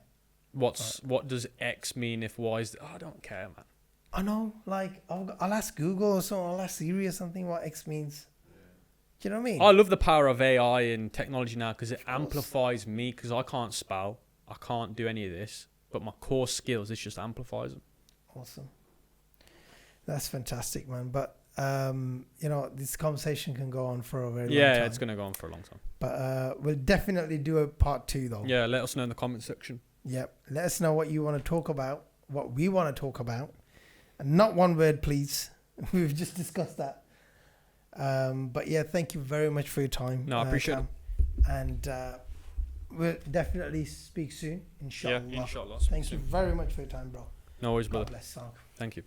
What does X mean if Y is... I don't care, man. I know. Like, I'll ask Google or something. I'll ask Siri or something what X means. Do you know what I mean? I love the power of AI and technology now because it amplifies me because I can't spell. I can't do any of this. But my core skills, this just amplifies them. Awesome. That's fantastic, man. But, you know, this conversation can go on for a very long time. Yeah, it's going to go on for a long time. But we'll definitely do a part 2, though. Yeah, let us know in the comment section. Yep. Let us know what you want to talk about, what we want to talk about. And not one word, please. We've just discussed that. But yeah, thank you very much for your time. No, I appreciate Cam. And we'll definitely speak soon, inshallah. Yeah, inshallah. Thank you very much for your time, bro. No worries, God brother. bless. Salam. Thank you.